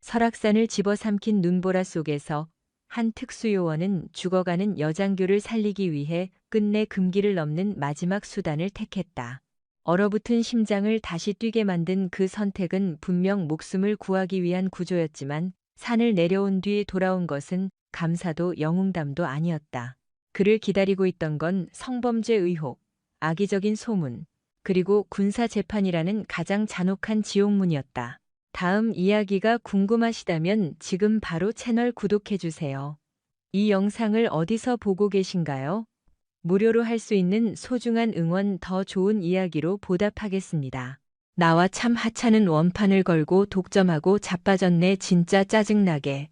설악산을 집어삼킨 눈보라 속에서 한 특수요원은 죽어가는 여장교를 살리기 위해 끝내 금기를 넘는 마지막 수단을 택했다. 얼어붙은 심장을 다시 뛰게 만든 그 선택은 분명 목숨을 구하기 위한 구조였지만 산을 내려온 뒤 돌아온 것은 감사도 영웅담도 아니었다. 그를 기다리고 있던 건 성범죄 의혹, 악의적인 소문, 그리고 군사재판이라는 가장 잔혹한 지옥문이었다. 다음 이야기가 궁금하시다면 지금 바로 채널 구독해주세요. 이 영상을 어디서 보고 계신가요? 무료로 할 수 있는 소중한 응원, 더 좋은 이야기로 보답하겠습니다. 나와 참 하찮은 원판을 걸고 독점하고 자빠졌네. 진짜 짜증나게.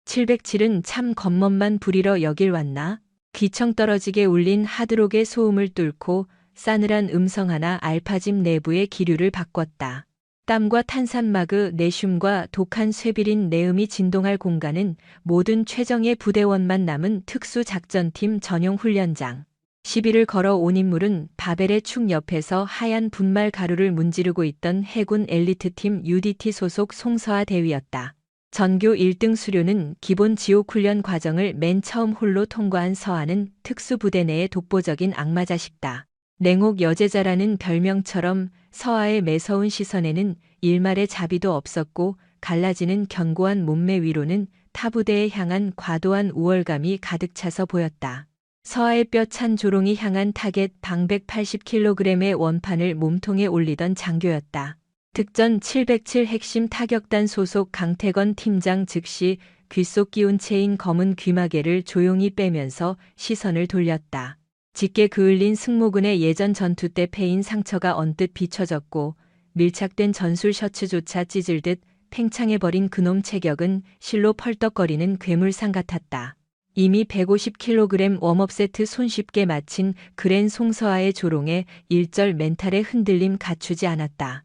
707은 참 겉멋만 부리러 여길 왔나? 귀청 떨어지게 울린 하드록의 소음을 뚫고 싸늘한 음성 하나 알파집 내부의 기류를 바꿨다. 땀과 탄산마그, 내슘과 독한 쇠비린 내음이 진동할 공간은 모든 최정예 부대원만 남은 특수작전팀 전용 훈련장. 시비를 걸어 온 인물은 바벨의 축 옆에서 하얀 분말 가루를 문지르고 있던 해군 엘리트팀 UDT 소속 송서아 대위였다. 전교 1등 수료는 기본 지옥훈련 과정을 맨 처음 홀로 통과한 서아는 특수부대 내의 독보적인 악마자식다. 냉옥 여제자라는 별명처럼 서아의 매서운 시선에는 일말의 자비도 없었고 갈라지는 견고한 몸매 위로는 타부대에 향한 과도한 우월감이 가득 차서 보였다. 서아의 뼈찬 조롱이 향한 타겟 방 180kg의 원판을 몸통에 올리던 장교였다. 특전 707 핵심 타격단 소속 강태건 팀장 즉시 귓속 끼운 채인 검은 귀마개를 조용히 빼면서 시선을 돌렸다. 짙게 그을린 승모근의 예전 전투 때 패인 상처가 언뜻 비춰졌고 밀착된 전술 셔츠조차 찢을듯 팽창해버린 그놈 체격은 실로 펄떡거리는 괴물상 같았다. 이미 150kg 웜업 세트 손쉽게 마친 그랜 송서아의 조롱에 일절 멘탈의 흔들림 갖추지 않았다.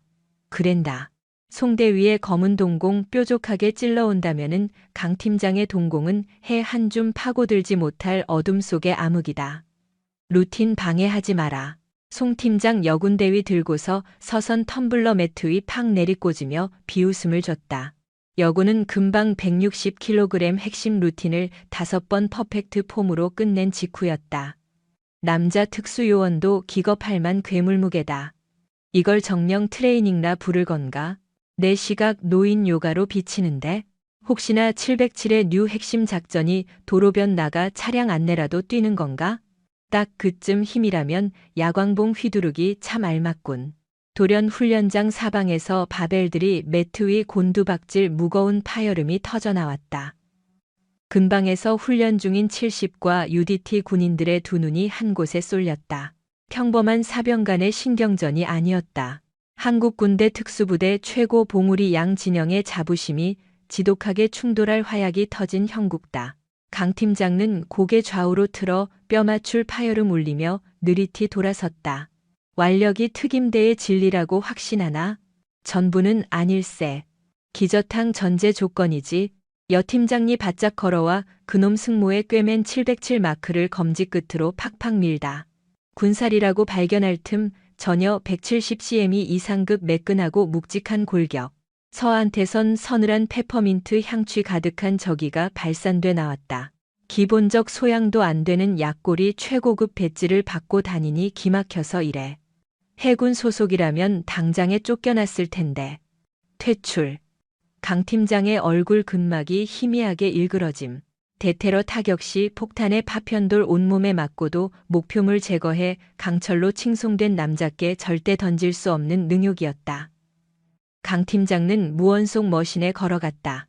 그랜다. 송대 위에 검은 동공 뾰족하게 찔러온다면은 강 팀장의 동공은 해 한 줌 파고들지 못할 어둠 속의 암흑이다. 루틴 방해하지 마라. 송 팀장 여군대위 들고서 서선 텀블러 매트 위 팍 내리꽂으며 비웃음을 줬다. 여군은 금방 160kg 핵심 루틴을 5번 퍼펙트 폼으로 끝낸 직후였다. 남자 특수요원도 기겁할 만 괴물 무게다. 이걸 정령 트레이닝라 부를 건가? 내 시각 노인 요가로 비치는데? 혹시나 707의 뉴 핵심 작전이 도로변 나가 차량 안내라도 뛰는 건가? 딱 그쯤 힘이라면 야광봉 휘두르기 참 알맞군. 돌연 훈련장 사방에서 바벨들이 매트 위 곤두박질 무거운 파열음이 터져나왔다. 근방에서 훈련 중인 70과 UDT 군인들의 두 눈이 한 곳에 쏠렸다. 평범한 사병 간의 신경전이 아니었다. 한국 군대 특수부대 최고 봉우리 양 진영의 자부심이 지독하게 충돌할 화약이 터진 형국다. 강 팀장은 고개 좌우로 틀어 뼈맞출 파열음 울리며 느릿이 돌아섰다. 완력이 특임대의 진리라고 확신하나? 전부는 아닐세. 기저탕 전제 조건이지. 여 팀장이 바짝 걸어와 그놈 승모에 꿰맨 707 마크를 검지 끝으로 팍팍 밀다. 군살이라고 발견할 틈 전혀 170cm이 이상급 매끈하고 묵직한 골격. 서한테선 서늘한 페퍼민트 향취 가득한 저기가 발산돼 나왔다. 기본적 소양도 안 되는 약골이 최고급 배지를 받고 다니니 기막혀서 이래. 해군 소속이라면 당장에 쫓겨났을 텐데. 퇴출. 강 팀장의 얼굴 근막이 희미하게 일그러짐. 대테러 타격 시 폭탄의 파편돌 온몸에 맞고도 목표물 제거해 강철로 칭송된 남자께 절대 던질 수 없는 능욕이었다. 강 팀장은 무원 속 머신에 걸어갔다.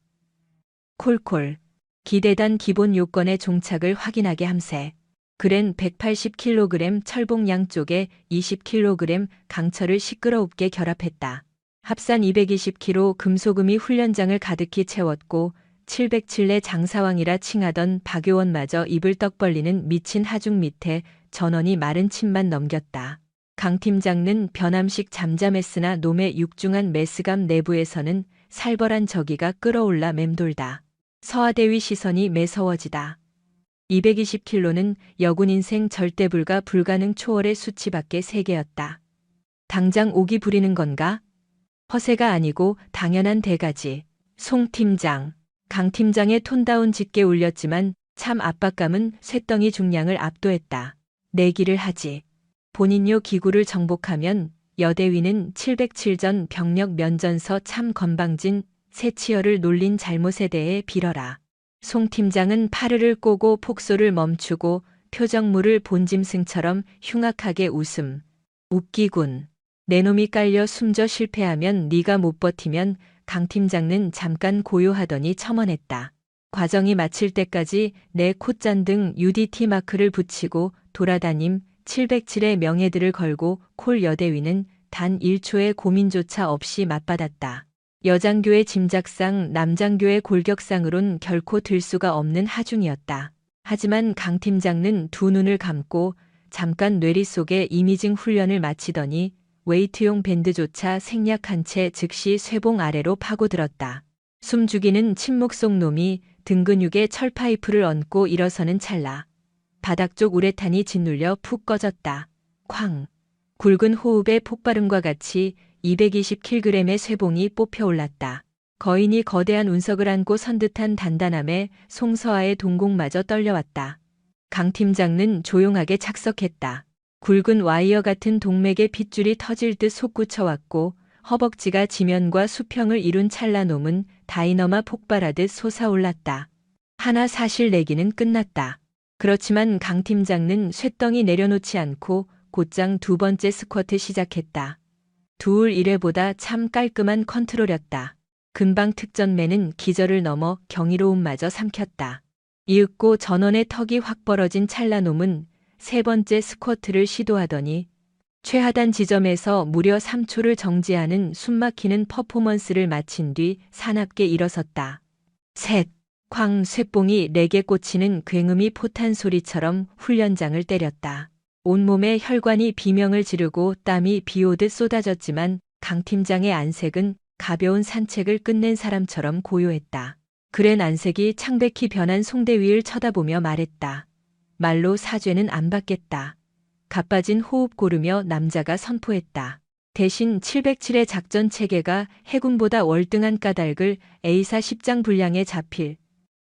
콜콜. 기대단 기본 요건의 종착을 확인하게 함세. 그랜 180kg 철봉 양쪽에 20kg 강철을 시끄러웁게 결합했다. 합산 220kg 금소금이 훈련장을 가득히 채웠고 707내 장사왕이라 칭하던 박요원마저 입을 떡 벌리는 미친 하중 밑에 전원이 마른 침만 넘겼다. 강 팀장은 변함식 잠잠했으나 놈의 육중한 메스감 내부에서는 살벌한 저기가 끌어올라 맴돌다. 서하대위 시선이 매서워지다. 220kg는 여군 인생 절대 불가능 초월의 수치밖에 3개였다. 당장 오기 부리는 건가? 허세가 아니고 당연한 대가지. 송 팀장. 강 팀장의 톤다운 짙게 울렸지만 참 압박감은 쇳덩이 중량을 압도했다. 내기를 하지. 본인요 기구를 정복하면 여대위는 707전 병력 면전서 참 건방진 새치열을 놀린 잘못에 대해 빌어라. 송 팀장은 파르를 꼬고 폭소를 멈추고 표정물을 본짐승처럼 흉악하게 웃음. 웃기군. 내 놈이 깔려 숨져 실패하면 네가 못 버티면 강 팀장은 잠깐 고요하더니 첨언했다. 과정이 마칠 때까지 내 콧잔등 UDT 마크를 붙이고 돌아다님 707의 명예들을 걸고 콜 여대위는 단 1초의 고민조차 없이 맞받았다. 여장교의 짐작상 남장교의 골격상으론 결코 들 수가 없는 하중이었다. 하지만 강 팀장은 두 눈을 감고 잠깐 뇌리 속에 이미징 훈련을 마치더니 웨이트용 밴드조차 생략한 채 즉시 쇠봉 아래로 파고들었다. 숨죽이는 침묵 속 놈이 등 근육에 철파이프를 얹고 일어서는 찰나. 바닥 쪽 우레탄이 짓눌려 푹 꺼졌다. 쾅. 굵은 호흡의 폭발음과 같이 220kg의 쇠봉이 뽑혀 올랐다. 거인이 거대한 운석을 안고 선 듯한 단단함에 송서아의 동공마저 떨려왔다. 강 팀장은 조용하게 착석했다. 굵은 와이어 같은 동맥의 핏줄이 터질 듯 솟구쳐왔고 허벅지가 지면과 수평을 이룬 찰나 놈은 다이너마 폭발하듯 솟아올랐다. 하나 사실 내기는 끝났다. 그렇지만 강 팀장은 쇳덩이 내려놓지 않고 곧장 두 번째 스쿼트 시작했다. 두울 1회보다 참 깔끔한 컨트롤이었다. 금방 특전매는 기절을 넘어 경이로움마저 삼켰다. 이윽고 전원의 턱이 확 벌어진 찰나 놈은 세 번째 스쿼트를 시도하더니 최하단 지점에서 무려 3초를 정지하는 숨막히는 퍼포먼스를 마친 뒤 사납게 일어섰다. 셋! 쾅 쇠봉이 렉에 꽂히는 굉음이 포탄 소리처럼 훈련장을 때렸다. 온몸에 혈관이 비명을 지르고 땀이 비오듯 쏟아졌지만 강 팀장의 안색은 가벼운 산책을 끝낸 사람처럼 고요했다. 그랜 안색이 창백히 변한 송대위를 쳐다보며 말했다. 말로 사죄는 안 받겠다. 가빠진 호흡 고르며 남자가 선포했다. 대신 707의 작전 체계가 해군보다 월등한 까닭을 A사 10장 분량에 잡힐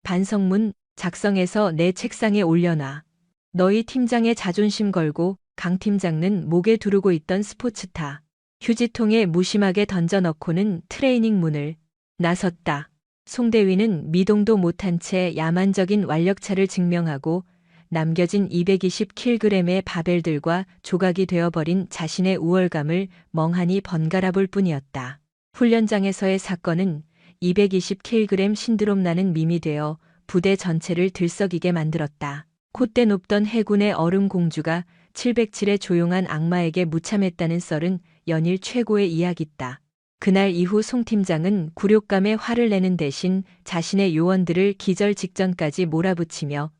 반성문 작성해서 내 책상에 올려놔. 너희 팀장의 자존심 걸고 강 팀장은 목에 두르고 있던 스포츠타 휴지통에 무심하게 던져넣고는 트레이닝 문을 나섰다. 송대위는 미동도 못한 채 야만적인 완력차를 증명하고 남겨진 220kg의 바벨들과 조각이 되어버린 자신의 우월감을 멍하니 번갈아 볼 뿐이었다. 훈련장에서의 사건은 220kg 신드롬 나는 밈이 되어 부대 전체를 들썩이게 만들었다. 콧대 높던 해군의 얼음 공주가 707의 조용한 악마에게 무참했다는 썰은 연일 최고의 이야기다. 그날 이후 송 팀장은 굴욕감에 화를 내는 대신 자신의 요원들을 기절 직전까지 몰아붙이며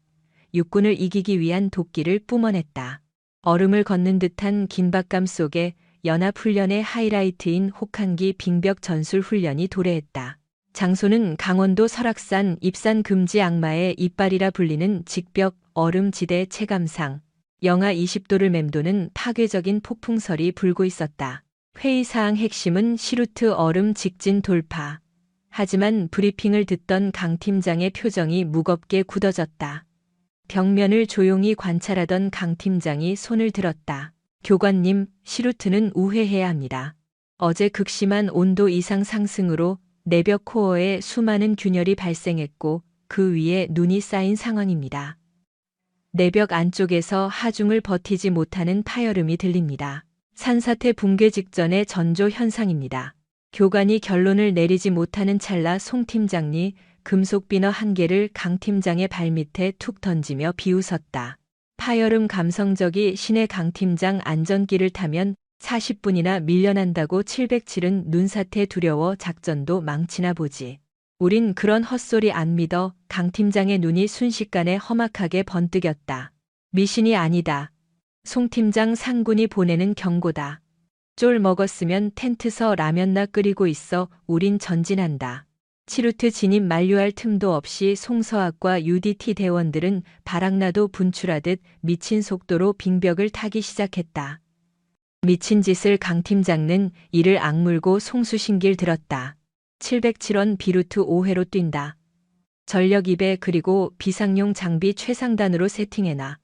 육군을 이기기 위한 도끼를 뿜어냈다. 얼음을 걷는 듯한 긴박감 속에 연합훈련의 하이라이트인 혹한기 빙벽 전술 훈련이 도래했다. 장소는 강원도 설악산 입산 금지 악마의 이빨이라 불리는 직벽 얼음지대 체감상. 영하 20도를 맴도는 파괴적인 폭풍설이 불고 있었다. 회의사항 핵심은 시루트 얼음 직진 돌파. 하지만 브리핑을 듣던 강 팀장의 표정이 무겁게 굳어졌다. 벽면을 조용히 관찰하던 강 팀장이 손을 들었다. 교관님, 시루트는 우회해야 합니다. 어제 극심한 온도 이상 상승으로 내벽 코어에 수많은 균열이 발생했고 그 위에 눈이 쌓인 상황입니다. 내벽 안쪽에서 하중을 버티지 못하는 파열음이 들립니다. 산사태 붕괴 직전의 전조 현상입니다. 교관이 결론을 내리지 못하는 찰나 송 팀장이 금속 비너 한 개를 강 팀장의 발밑에 툭 던지며 비웃었다. 파열음 감성적이 신의 강 팀장 안전기를 타면 40분이나 밀려난다고 707은 눈사태 두려워 작전도 망치나 보지. 우린 그런 헛소리 안 믿어. 강 팀장의 눈이 순식간에 험악하게 번뜩였다. 미신이 아니다. 송 팀장 상군이 보내는 경고다. 쫄 먹었으면 텐트서 라면나 끓이고 있어. 우린 전진한다. 치루트 진입 만료할 틈도 없이 송서학과 UDT 대원들은 바락나도 분출하듯 미친 속도로 빙벽을 타기 시작했다. 미친 짓을 강 팀장은 이를 악물고 송수신길 들었다. 707원 비루트 5회로 뛴다. 전력 2배 그리고 비상용 장비 최상단으로 세팅해놔.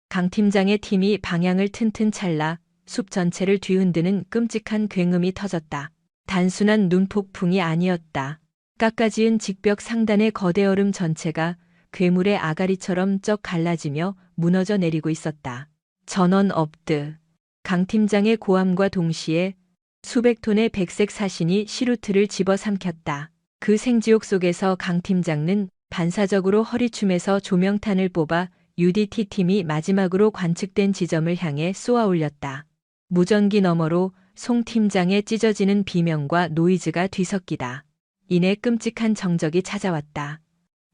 강 팀장의 팀이 방향을 튼튼 찰나 숲 전체를 뒤흔드는 끔찍한 굉음이 터졌다. 단순한 눈폭풍이 아니었다. 깎아지은 직벽 상단의 거대 얼음 전체가 괴물의 아가리처럼 쩍 갈라지며 무너져 내리고 있었다. 전원 업드. 강 팀장의 고함과 동시에 수백 톤의 백색 사신이 시루트를 집어삼켰다. 그 생지옥 속에서 강 팀장은 반사적으로 허리춤에서 조명탄을 뽑아 UDT 팀이 마지막으로 관측된 지점을 향해 쏘아 올렸다. 무전기 너머로 송 팀장의 찢어지는 비명과 노이즈가 뒤섞이다. 이내 끔찍한 정적이 찾아왔다.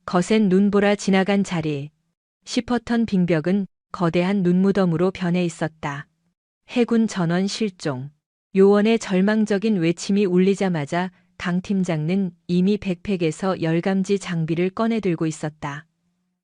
거센 눈보라 지나간 자리. 10허턴 빙벽은 거대한 눈무덤으로 변해 있었다. 해군 전원 실종. 요원의 절망적인 외침이 울리자마자 강 팀장은 이미 백팩에서 열감지 장비를 꺼내 들고 있었다.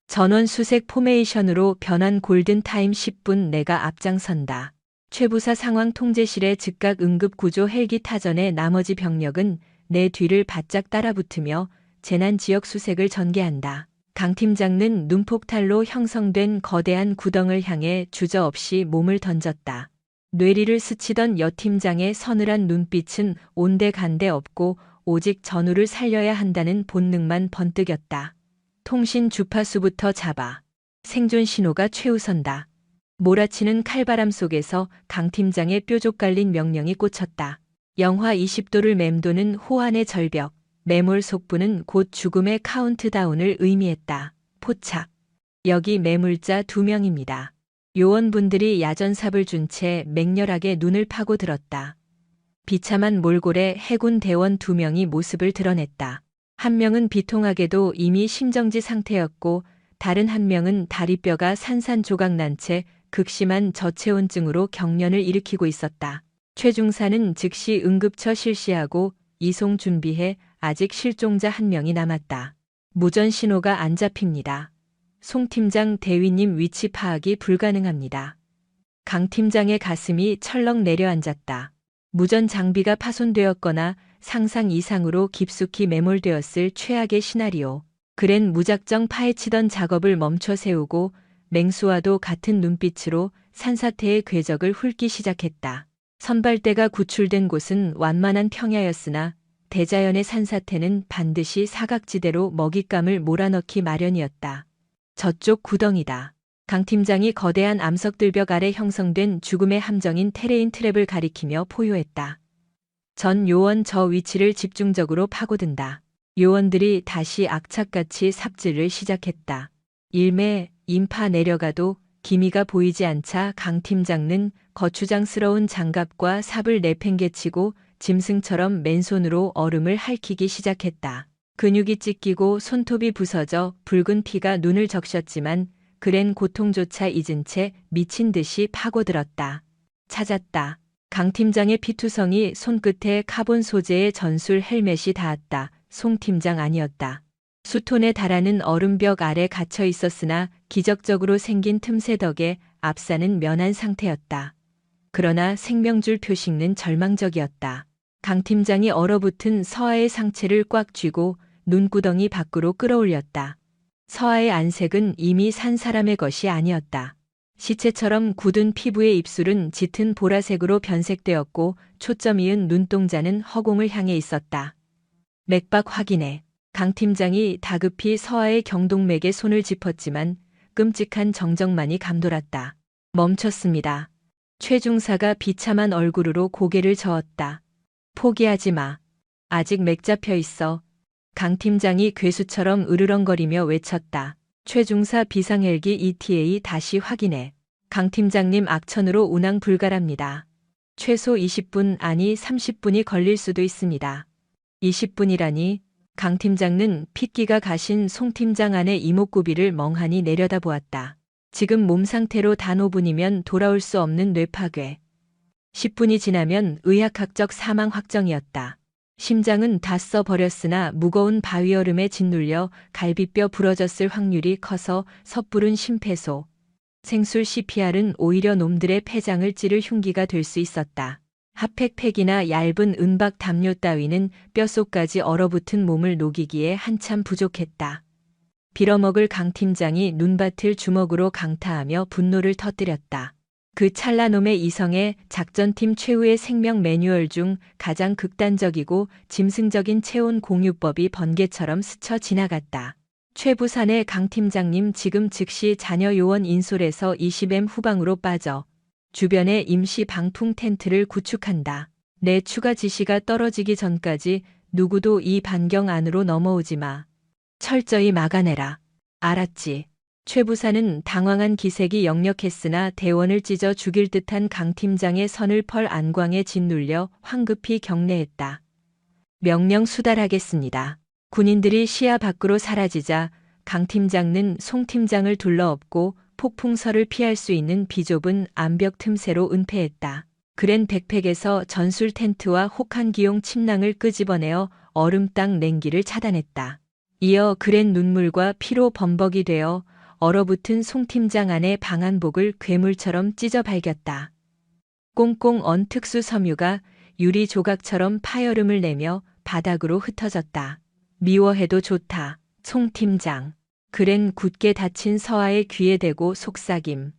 전원 수색 포메이션으로 변한 골든타임 10분 내가 앞장선다. 최부사 상황 통제실의 즉각 응급구조 헬기 타전의 나머지 병력은 내 뒤를 바짝 따라붙으며 재난 지역 수색을 전개한다. 강 팀장은 눈폭탄로 형성된 거대한 구덩을 향해 주저없이 몸을 던졌다. 뇌리를 스치던 여 팀장의 서늘한 눈빛은 온데간데 없고 오직 전우를 살려야 한다는 본능만 번뜩였다. 통신 주파수부터 잡아. 생존 신호가 최우선다. 몰아치는 칼바람 속에서 강 팀장의 뾰족 갈린 명령이 꽂혔다. 영하 20도를 맴도는 호환의 절벽. 매몰 속부는 곧 죽음의 카운트다운을 의미했다. 포착. 여기 매물자 2명입니다. 요원분들이 야전삽을 준 채 맹렬하게 눈을 파고 들었다. 비참한 몰골에 해군 대원 2명이 모습을 드러냈다. 한 명은 비통하게도 이미 심정지 상태였고 다른 한 명은 다리뼈가 산산조각 난 채 극심한 저체온증으로 경련을 일으키고 있었다. 최중사는 즉시 응급처 실시하고 이송 준비해 아직 실종자 1명이 남았다. 무전 신호가 안 잡힙니다. 송 팀장 대위님 위치 파악이 불가능합니다. 강 팀장의 가슴이 철렁 내려앉았다. 무전 장비가 파손되었거나 상상 이상으로 깊숙이 매몰되었을 최악의 시나리오. 그랜 무작정 파헤치던 작업을 멈춰 세우고 맹수와도 같은 눈빛으로 산사태의 궤적을 훑기 시작했다. 선발대가 구출된 곳은 완만한 평야였으나 대자연의 산사태는 반드시 사각지대로 먹잇감을 몰아넣기 마련이었다. 저쪽 구덩이다. 강 팀장이 거대한 암석들벽 아래 형성된 죽음의 함정인 테레인 트랩을 가리키며 포효했다. 전 요원 저 위치를 집중적으로 파고든다. 요원들이 다시 악착같이 삽질을 시작했다. 일매 인파 내려가도 기미가 보이지 않자 강 팀장은 거추장스러운 장갑과 삽을 내팽개치고 짐승처럼 맨손으로 얼음을 핥히기 시작했다. 근육이 찢기고 손톱이 부서져 붉은 피가 눈을 적셨지만 그랜 고통조차 잊은 채 미친 듯이 파고들었다. 찾았다. 강 팀장의 피투성이 손끝에 카본 소재의 전술 헬멧이 닿았다. 송 팀장 아니었다. 수톤에 달하는 얼음벽 아래 갇혀 있었으나 기적적으로 생긴 틈새 덕에 압사는 면한 상태였다. 그러나 생명줄 표식는 절망적이었다. 강 팀장이 얼어붙은 서아의 상체를 꽉 쥐고 눈구덩이 밖으로 끌어올렸다. 서아의 안색은 이미 산 사람의 것이 아니었다. 시체처럼 굳은 피부의 입술은 짙은 보라색으로 변색되었고 초점 이은 눈동자는 허공을 향해 있었다. 맥박 확인해. 강 팀장이 다급히 서아의 경동맥에 손을 짚었지만 끔찍한 정적만이 감돌았다. 멈췄습니다. 최중사가 비참한 얼굴로 고개를 저었다. 포기하지 마. 아직 맥 잡혀 있어. 강 팀장이 괴수처럼 으르렁거리며 외쳤다. 최중사 비상헬기 ETA 다시 확인해. 강 팀장님 악천후로 운항 불가랍니다. 최소 20분 아니 30분이 걸릴 수도 있습니다. 20분이라니. 강 팀장은 핏기가 가신 송 팀장 안의 이목구비를 멍하니 내려다보았다. 지금 몸 상태로 단 5분이면 돌아올 수 없는 뇌파괴. 10분이 지나면 의학학적 사망 확정이었다. 심장은 다 써버렸으나 무거운 바위 얼음에 짓눌려 갈비뼈 부러졌을 확률이 커서 섣부른 심폐소. 생술 CPR은 오히려 놈들의 폐장을 찌를 흉기가 될 수 있었다. 핫팩팩이나 얇은 은박 담요 따위는 뼛속까지 얼어붙은 몸을 녹이기에 한참 부족했다. 빌어먹을 강 팀장이 눈밭을 주먹으로 강타하며 분노를 터뜨렸다. 그 찰나놈의 이성에 작전팀 최후의 생명 매뉴얼 중 가장 극단적이고 짐승적인 체온 공유법이 번개처럼 스쳐 지나갔다. 최 부산의 강 팀장님 지금 즉시 자녀 요원 인솔해서 20M 후방으로 빠져 주변에 임시 방풍 텐트를 구축한다. 내 추가 지시가 떨어지기 전까지 누구도 이 반경 안으로 넘어오지 마. 철저히 막아내라. 알았지. 최 부사는 당황한 기색이 역력했으나 대원을 찢어 죽일 듯한 강 팀장의 선을 펄 안광에 짓눌려 황급히 경례했다. 명령 수달하겠습니다. 군인들이 시야 밖으로 사라지자 강 팀장은 송 팀장을 둘러엎고 폭풍설을 피할 수 있는 비좁은 암벽 틈새로 은폐했다. 그랜 백팩에서 전술 텐트와 혹한 기용 침낭을 끄집어내어 얼음 땅 냉기를 차단했다. 이어 그랜 눈물과 피로 범벅이 되어 얼어붙은 송 팀장 안의 방한복을 괴물처럼 찢어 발겼다. 꽁꽁 언 특수 섬유가 유리 조각처럼 파열음을 내며 바닥으로 흩어졌다. 미워해도 좋다. 송 팀장. 그랜 굳게 닫힌 서아의 귀에 대고 속삭임.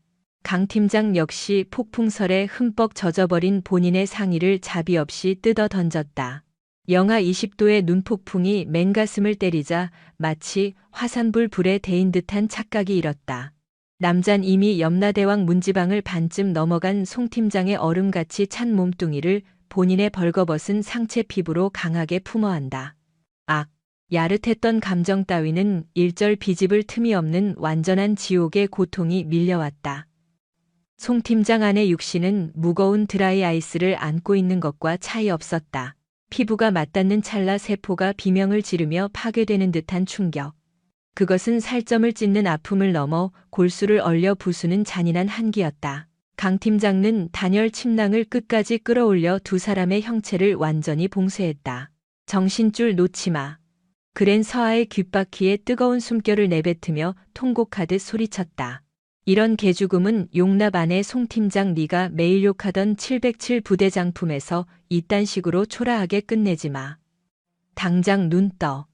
강 팀장 역시 폭풍설에 흠뻑 젖어버린 본인의 상의를 자비 없이 뜯어 던졌다. 영하 20도의 눈폭풍이 맨가슴을 때리자 마치 화산불 불에 데인 듯한 착각이 일었다. 남잔 이미 염라대왕 문지방을 반쯤 넘어간 송 팀장의 얼음같이 찬 몸뚱이를 본인의 벌거벗은 상체 피부로 강하게 품어안다. 악! 야릇했던 감정 따위는 일절 비집을 틈이 없는 완전한 지옥의 고통이 밀려왔다. 송 팀장 안의 육신은 무거운 드라이 아이스를 안고 있는 것과 차이 없었다. 피부가 맞닿는 찰나 세포가 비명을 지르며 파괴되는 듯한 충격. 그것은 살점을 찢는 아픔을 넘어 골수를 얼려 부수는 잔인한 한기였다. 강 팀장은 단열 침낭을 끝까지 끌어올려 두 사람의 형체를 완전히 봉쇄했다. 정신줄 놓지 마. 그랜 서아의 귓바퀴에 뜨거운 숨결을 내뱉으며 통곡하듯 소리쳤다. 이런 개죽음은 용납 안에 송 팀장 네가 매일 욕하던 707 부대장품에서 이딴 식으로 초라하게 끝내지 마. 당장 눈 떠.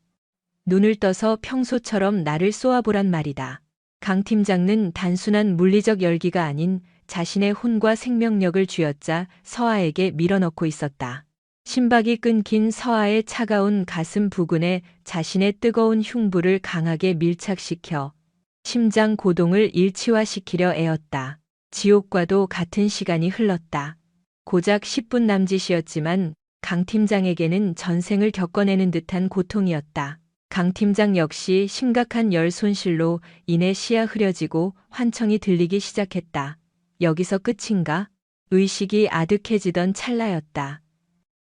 눈을 떠서 평소처럼 나를 쏘아보란 말이다. 강 팀장은 단순한 물리적 열기가 아닌 자신의 혼과 생명력을 쥐어짜 서아에게 밀어넣고 있었다. 심박이 끊긴 서아의 차가운 가슴 부근에 자신의 뜨거운 흉부를 강하게 밀착시켜 심장 고동을 일치화시키려 애었다. 지옥과도 같은 시간이 흘렀다. 고작 10분 남짓이었지만 강 팀장에게는 전생을 겪어내는 듯한 고통이었다. 강 팀장 역시 심각한 열 손실로 인해 시야 흐려지고 환청이 들리기 시작했다. 여기서 끝인가? 의식이 아득해지던 찰나였다.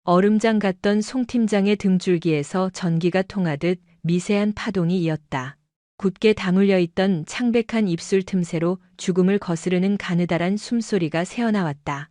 얼음장 같던 송 팀장의 등줄기에서 전기가 통하듯 미세한 파동이 이었다. 굳게 다물려 있던 창백한 입술 틈새로 죽음을 거스르는 가느다란 숨소리가 새어나왔다.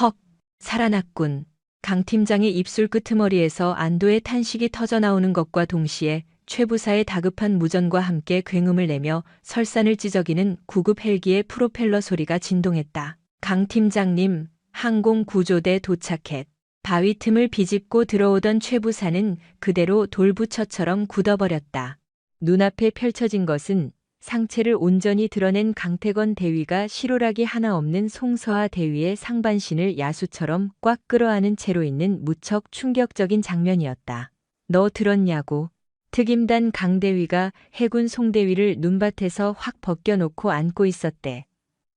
헉! 살아났군. 강 팀장의 입술 끄트머리에서 안도의 탄식이 터져나오는 것과 동시에 최 부사의 다급한 무전과 함께 굉음을 내며 설산을 찢어기는 구급 헬기의 프로펠러 소리가 진동했다. 강 팀장님, 항공구조대 도착했. 바위 틈을 비집고 들어오던 최 부사는 그대로 돌부처처럼 굳어버렸다. 눈앞에 펼쳐진 것은 상체를 온전히 드러낸 강태건 대위가 실오라기 하나 없는 송서아 대위의 상반신을 야수처럼 꽉 끌어안은 채로 있는 무척 충격적인 장면이었다. 너 들었냐고. 특임단 강 대위가 해군 송 대위를 눈밭에서 확 벗겨놓고 안고 있었대.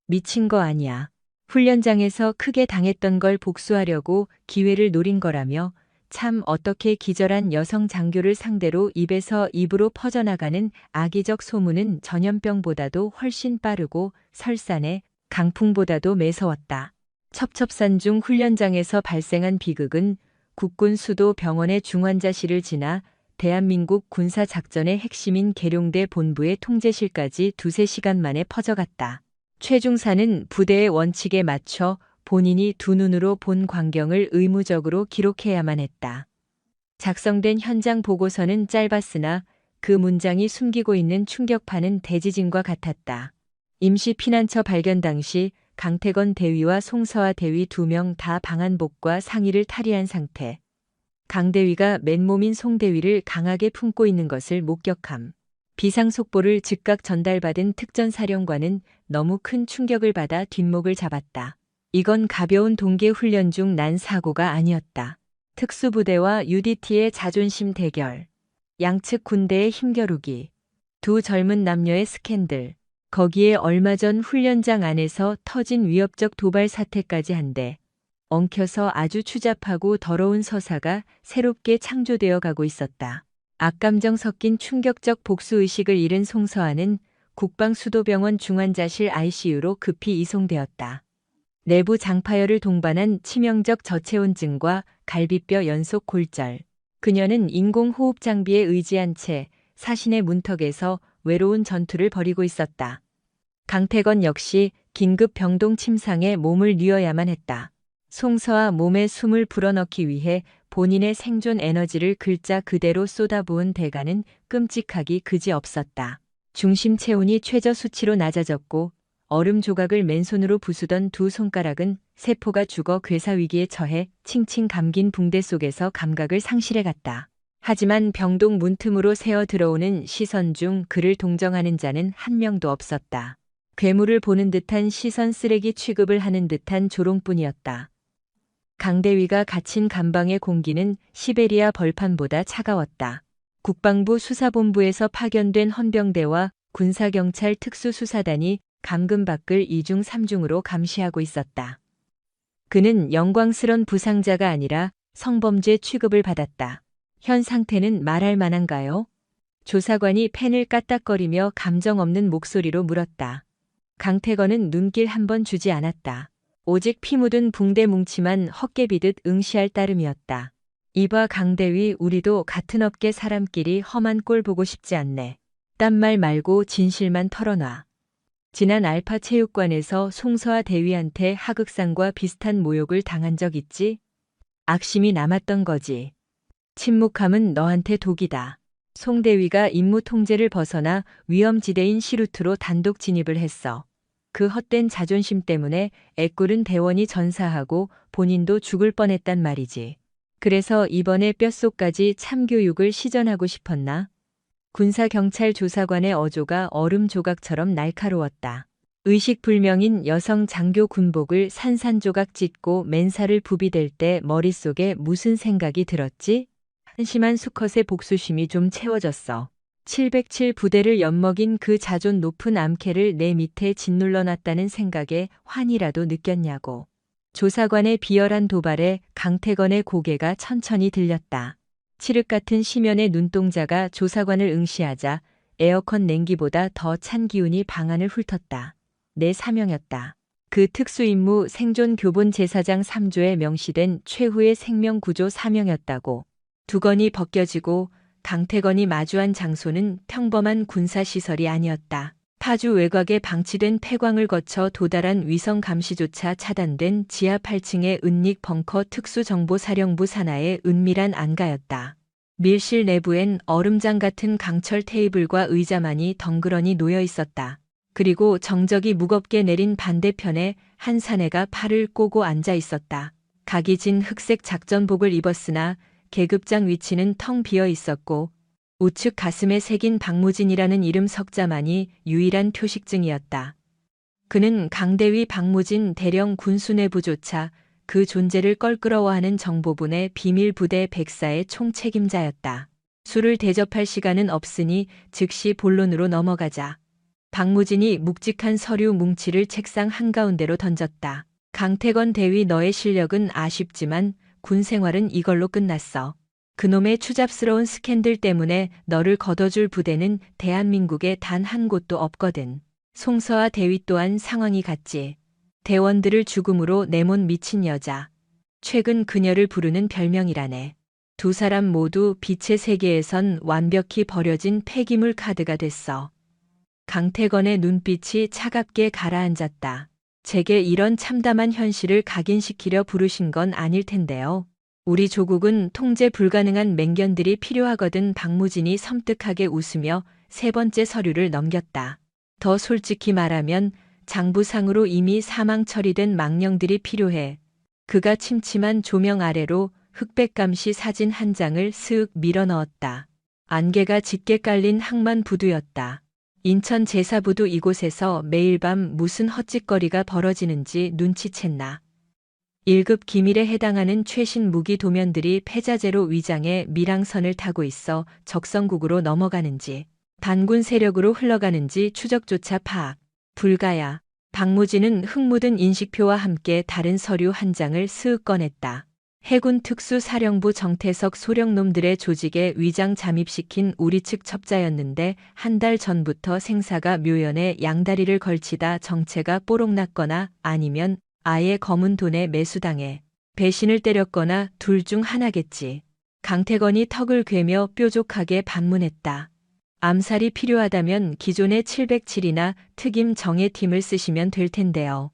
미친 거 아니야. 훈련장에서 크게 당했던 걸 복수하려고 기회를 노린 거라며 참 어떻게 기절한 여성 장교를 상대로 입에서 입으로 퍼져나가는 악의적 소문은 전염병보다도 훨씬 빠르고 설산에 강풍보다도 매서웠다. 첩첩산 중 훈련장에서 발생한 비극은 국군 수도 병원의 중환자실을 지나 대한민국 군사작전의 핵심인 계룡대 본부의 통제실까지 2~3시간 만에 퍼져갔다. 최 중사는 부대의 원칙에 맞춰 본인이 두 눈으로 본 광경을 의무적으로 기록해야만 했다. 작성된 현장 보고서는 짧았으나 그 문장이 숨기고 있는 충격파는 대지진과 같았다. 임시 피난처 발견 당시 강태건 대위와 송서아 대위 2명 다 방한복과 상의를 탈의한 상태. 강 대위가 맨몸인 송 대위를 강하게 품고 있는 것을 목격함. 비상 속보를 즉각 전달받은 특전사령관은 너무 큰 충격을 받아 뒷목을 잡았다. 이건 가벼운 동계 훈련 중 난 사고가 아니었다. 특수부대와 UDT의 자존심 대결. 양측 군대의 힘겨루기. 두 젊은 남녀의 스캔들. 거기에 얼마 전 훈련장 안에서 터진 위협적 도발 사태까지 한데 엉켜서 아주 추잡하고 더러운 서사가 새롭게 창조되어 가고 있었다. 악감정 섞인 충격적 복수의식을 잃은 송서아는 국방수도병원 중환자실 ICU로 급히 이송되었다. 내부 장파열을 동반한 치명적 저체온증과 갈비뼈 연속 골절. 그녀는 인공호흡 장비에 의지한 채 사신의 문턱에서 외로운 전투를 벌이고 있었다. 강태건 역시 긴급 병동 침상에 몸을 뉘어야만 했다. 송서아 몸에 숨을 불어넣기 위해 본인의 생존 에너지를 글자 그대로 쏟아부은 대가는 끔찍하기 그지없었다. 중심 체온이 최저 수치로 낮아졌고 얼음 조각을 맨손으로 부수던 두 손가락은 세포가 죽어 괴사 위기에 처해 칭칭 감긴 붕대 속에서 감각을 상실해갔다. 하지만 병동 문틈으로 새어 들어오는 시선 중 그를 동정하는 자는 한 명도 없었다. 괴물을 보는 듯한 시선 쓰레기 취급을 하는 듯한 조롱뿐이었다. 강대위가 갇힌 감방의 공기는 시베리아 벌판보다 차가웠다. 국방부 수사본부에서 파견된 헌병대와 군사경찰 특수수사단이 감금 밖을 2중 3중으로 감시하고 있었다. 그는 영광스런 부상자가 아니라 성범죄 취급을 받았다. 현 상태는 말할 만한가요? 조사관이 펜을 까딱거리며 감정 없는 목소리로 물었다. 강태건은 눈길 한 번 주지 않았다. 오직 피 묻은 붕대 뭉치만 헛개 비듯 응시할 따름이었다. 이봐 강대위, 우리도 같은 업계 사람끼리 험한 꼴 보고 싶지 않네. 딴 말 말고 진실만 털어놔. 지난 알파 체육관에서 송서아 대위한테 하극상과 비슷한 모욕을 당한 적 있지? 악심이 남았던 거지. 침묵함은 너한테 독이다. 송 대위가 임무 통제를 벗어나 위험지대인 시루트로 단독 진입을 했어. 그 헛된 자존심 때문에 애꿀은 대원이 전사하고 본인도 죽을 뻔했단 말이지. 그래서 이번에 뼛속까지 참교육을 시전하고 싶었나? 군사경찰 조사관의 어조가 얼음 조각처럼 날카로웠다. 의식불명인 여성 장교 군복을 산산조각 찢고 맨살을 부비댈 때 머릿속에 무슨 생각이 들었지? 한심한 수컷의 복수심이 좀 채워졌어. 707 부대를 엿먹인 그 자존 높은 암캐를 내 밑에 짓눌러놨다는 생각에 환이라도 느꼈냐고. 조사관의 비열한 도발에 강태건의 고개가 천천히 들렸다. 칠흑 같은 시면의 눈동자가 조사관을 응시하자 에어컨 냉기보다 더 찬 기운이 방안을 훑었다. 내 사명이었다. 그 특수임무 생존 교본 제사장 3조에 명시된 최후의 생명구조 사명이었다고. 두건이 벗겨지고 강태건이 마주한 장소는 평범한 군사시설이 아니었다. 파주 외곽에 방치된 폐광을 거쳐 도달한 위성 감시조차 차단된 지하 8층의 은닉 벙커 특수정보사령부 산하의 은밀한 안가였다. 밀실 내부엔 얼음장 같은 강철 테이블과 의자만이 덩그러니 놓여 있었다. 그리고 정적이 무겁게 내린 반대편에 한 사내가 팔을 꼬고 앉아 있었다. 각이 진 흑색 작전복을 입었으나 계급장 위치는 텅 비어 있었고 우측 가슴에 새긴 박무진이라는 이름 석자만이 유일한 표식증이었다. 그는 강대위 박무진 대령 군수내부조차 그 존재를 껄끄러워하는 정보분의 비밀부대 백사의 총책임자였다. 술을 대접할 시간은 없으니 즉시 본론으로 넘어가자. 박무진이 묵직한 서류 뭉치를 책상 한가운데로 던졌다. 강태건 대위, 너의 실력은 아쉽지만 군 생활은 이걸로 끝났어. 그놈의 추잡스러운 스캔들 때문에 너를 걷어줄 부대는 대한민국에 단 한 곳도 없거든. 송서아 대위 또한 상황이 같지. 대원들을 죽음으로 내몬 미친 여자. 최근 그녀를 부르는 별명이라네. 두 사람 모두 빛의 세계에선 완벽히 버려진 폐기물 카드가 됐어. 강태건의 눈빛이 차갑게 가라앉았다. 제게 이런 참담한 현실을 각인시키려 부르신 건 아닐 텐데요. 우리 조국은 통제 불가능한 맹견들이 필요하거든. 박무진이 섬뜩하게 웃으며 세 번째 서류를 넘겼다. 더 솔직히 말하면 장부상으로 이미 사망 처리된 망령들이 필요해. 그가 침침한 조명 아래로 흑백감시 사진 한 장을 스윽 밀어 넣었다. 안개가 짙게 깔린 항만 부두였다. 인천 제사부두 이곳에서 매일 밤 무슨 헛짓거리가 벌어지는지 눈치챘나. 1급 기밀에 해당하는 최신 무기 도면들이 패자제로 위장해 밀항선을 타고 있어 적성국으로 넘어가는지 반군 세력으로 흘러가는지 추적조차 파악 불가야. 박무진은 흙 묻은 인식표와 함께 다른 서류 한 장을 스윽 꺼냈다. 해군 특수사령부 정태석 소령놈들의 조직에 위장 잠입시킨 우리 측 첩자였는데 한 달 전부터 생사가 묘연에 양다리를 걸치다 정체가 뽀록났거나 아니면 아예 검은 돈에 매수당해 배신을 때렸거나 둘 중 하나겠지. 강태건이 턱을 괴며 뾰족하게 반문했다. 암살이 필요하다면 기존의 707이나 특임 정예팀을 쓰시면 될 텐데요.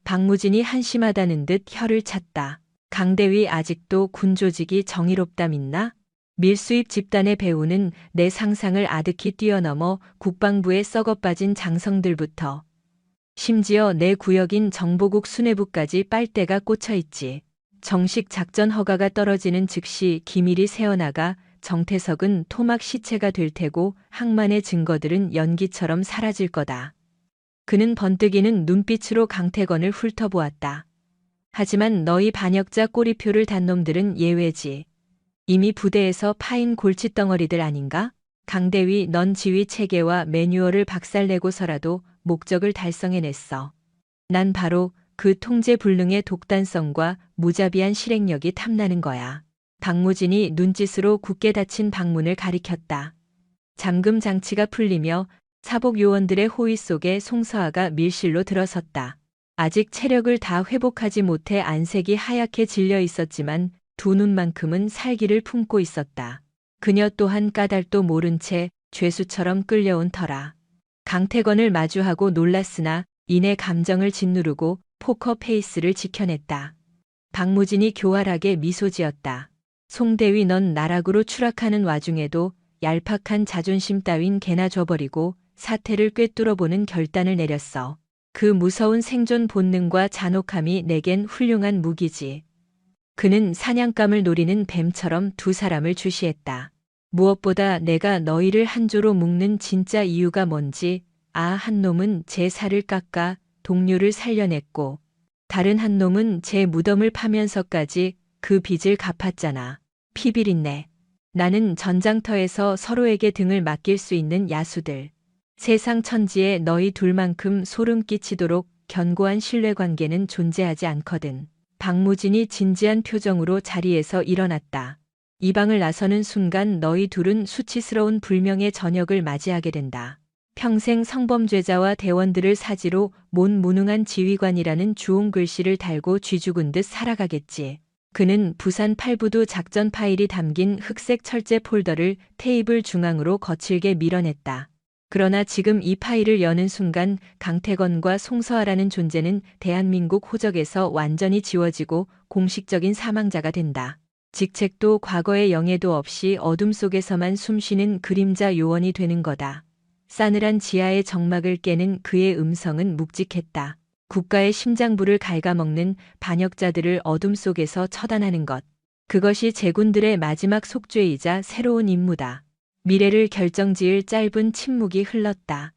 박무진이 한심하다는 듯 혀를 찼다. 강대위 아직도 군 조직이 정의롭다 믿나? 밀수입 집단의 배후는 내 상상을 아득히 뛰어넘어 국방부에 썩어빠진 장성들부터 심지어 내 구역인 정보국 수뇌부까지 빨대가 꽂혀 있지. 정식 작전 허가가 떨어지는 즉시 기밀이 새어나가 정태석은 토막 시체가 될 테고 항만의 증거들은 연기처럼 사라질 거다. 그는 번뜩이는 눈빛으로 강태건을 훑어보았다. 하지만 너희 반역자 꼬리표를 단 놈들은 예외지. 이미 부대에서 파인 골칫덩어리들 아닌가? 강대위 넌 지휘 체계와 매뉴얼을 박살내고서라도 목적을 달성해냈어. 난 바로 그 통제 불능의 독단성과 무자비한 실행력이 탐나는 거야. 박무진이 눈짓으로 굳게 닫힌 방문을 가리켰다. 잠금 장치가 풀리며 사복 요원들의 호의 속에 송서아가 밀실로 들어섰다. 아직 체력을 다 회복하지 못해 안색이 하얗게 질려 있었지만 두 눈만큼은 살기를 품고 있었다. 그녀 또한 까닭도 모른 채 죄수처럼 끌려온 터라. 강태건을 마주하고 놀랐으나 이내 감정을 짓누르고 포커 페이스를 지켜냈다. 박무진이 교활하게 미소 지었다. 송대위 넌 나락으로 추락하는 와중에도 얄팍한 자존심 따윈 개나 줘버리고 사태를 꿰뚫어보는 결단을 내렸어. 그 무서운 생존 본능과 잔혹함이 내겐 훌륭한 무기지. 그는 사냥감을 노리는 뱀처럼 두 사람을 주시했다. 무엇보다 내가 너희를 한 조로 묶는 진짜 이유가 뭔지 한 놈은 제 살을 깎아 동료를 살려냈고 다른 한 놈은 제 무덤을 파면서까지 그 빚을 갚았잖아. 피비린내. 나는 전장터에서 서로에게 등을 맡길 수 있는 야수들. 세상 천지에 너희 둘만큼 소름 끼치도록 견고한 신뢰관계는 존재하지 않거든. 박무진이 진지한 표정으로 자리에서 일어났다. 이 방을 나서는 순간 너희 둘은 수치스러운 불명의 저녁을 맞이하게 된다. 평생 성범죄자와 대원들을 사지로 몬 무능한 지휘관이라는 주홍 글씨를 달고 쥐죽은 듯 살아가겠지. 그는 부산 8부두 작전 파일이 담긴 흑색 철제 폴더를 테이블 중앙으로 거칠게 밀어냈다. 그러나 지금 이 파일을 여는 순간 강태건과 송서아라는 존재는 대한민국 호적에서 완전히 지워지고 공식적인 사망자가 된다. 직책도 과거의 영예도 없이 어둠 속에서만 숨쉬는 그림자 요원이 되는 거다. 싸늘한 지하의 정막을 깨는 그의 음성은 묵직했다. 국가의 심장부를 갉아먹는 반역자들을 어둠 속에서 처단하는 것. 그것이 제군들의 마지막 속죄이자 새로운 임무다. 미래를 결정지을 짧은 침묵이 흘렀다.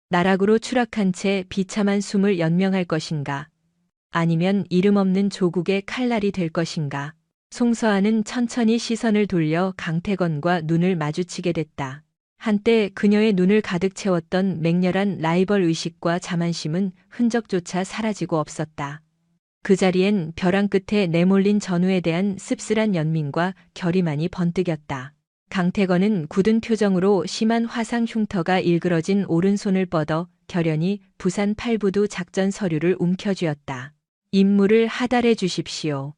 나락으로 추락한 채 비참한 숨을 연명할 것인가? 아니면 이름 없는 조국의 칼날이 될 것인가? 송서아는 천천히 시선을 돌려 강태건과 눈을 마주치게 됐다. 한때 그녀의 눈을 가득 채웠던 맹렬한 라이벌 의식과 자만심은 흔적조차 사라지고 없었다. 그 자리엔 벼랑 끝에 내몰린 전우에 대한 씁쓸한 연민과 결의만이 번뜩였다. 강태건은 굳은 표정으로 심한 화상 흉터가 일그러진 오른손을 뻗어 결연히 부산 8부두 작전 서류를 움켜쥐었다. 임무를 하달해 주십시오.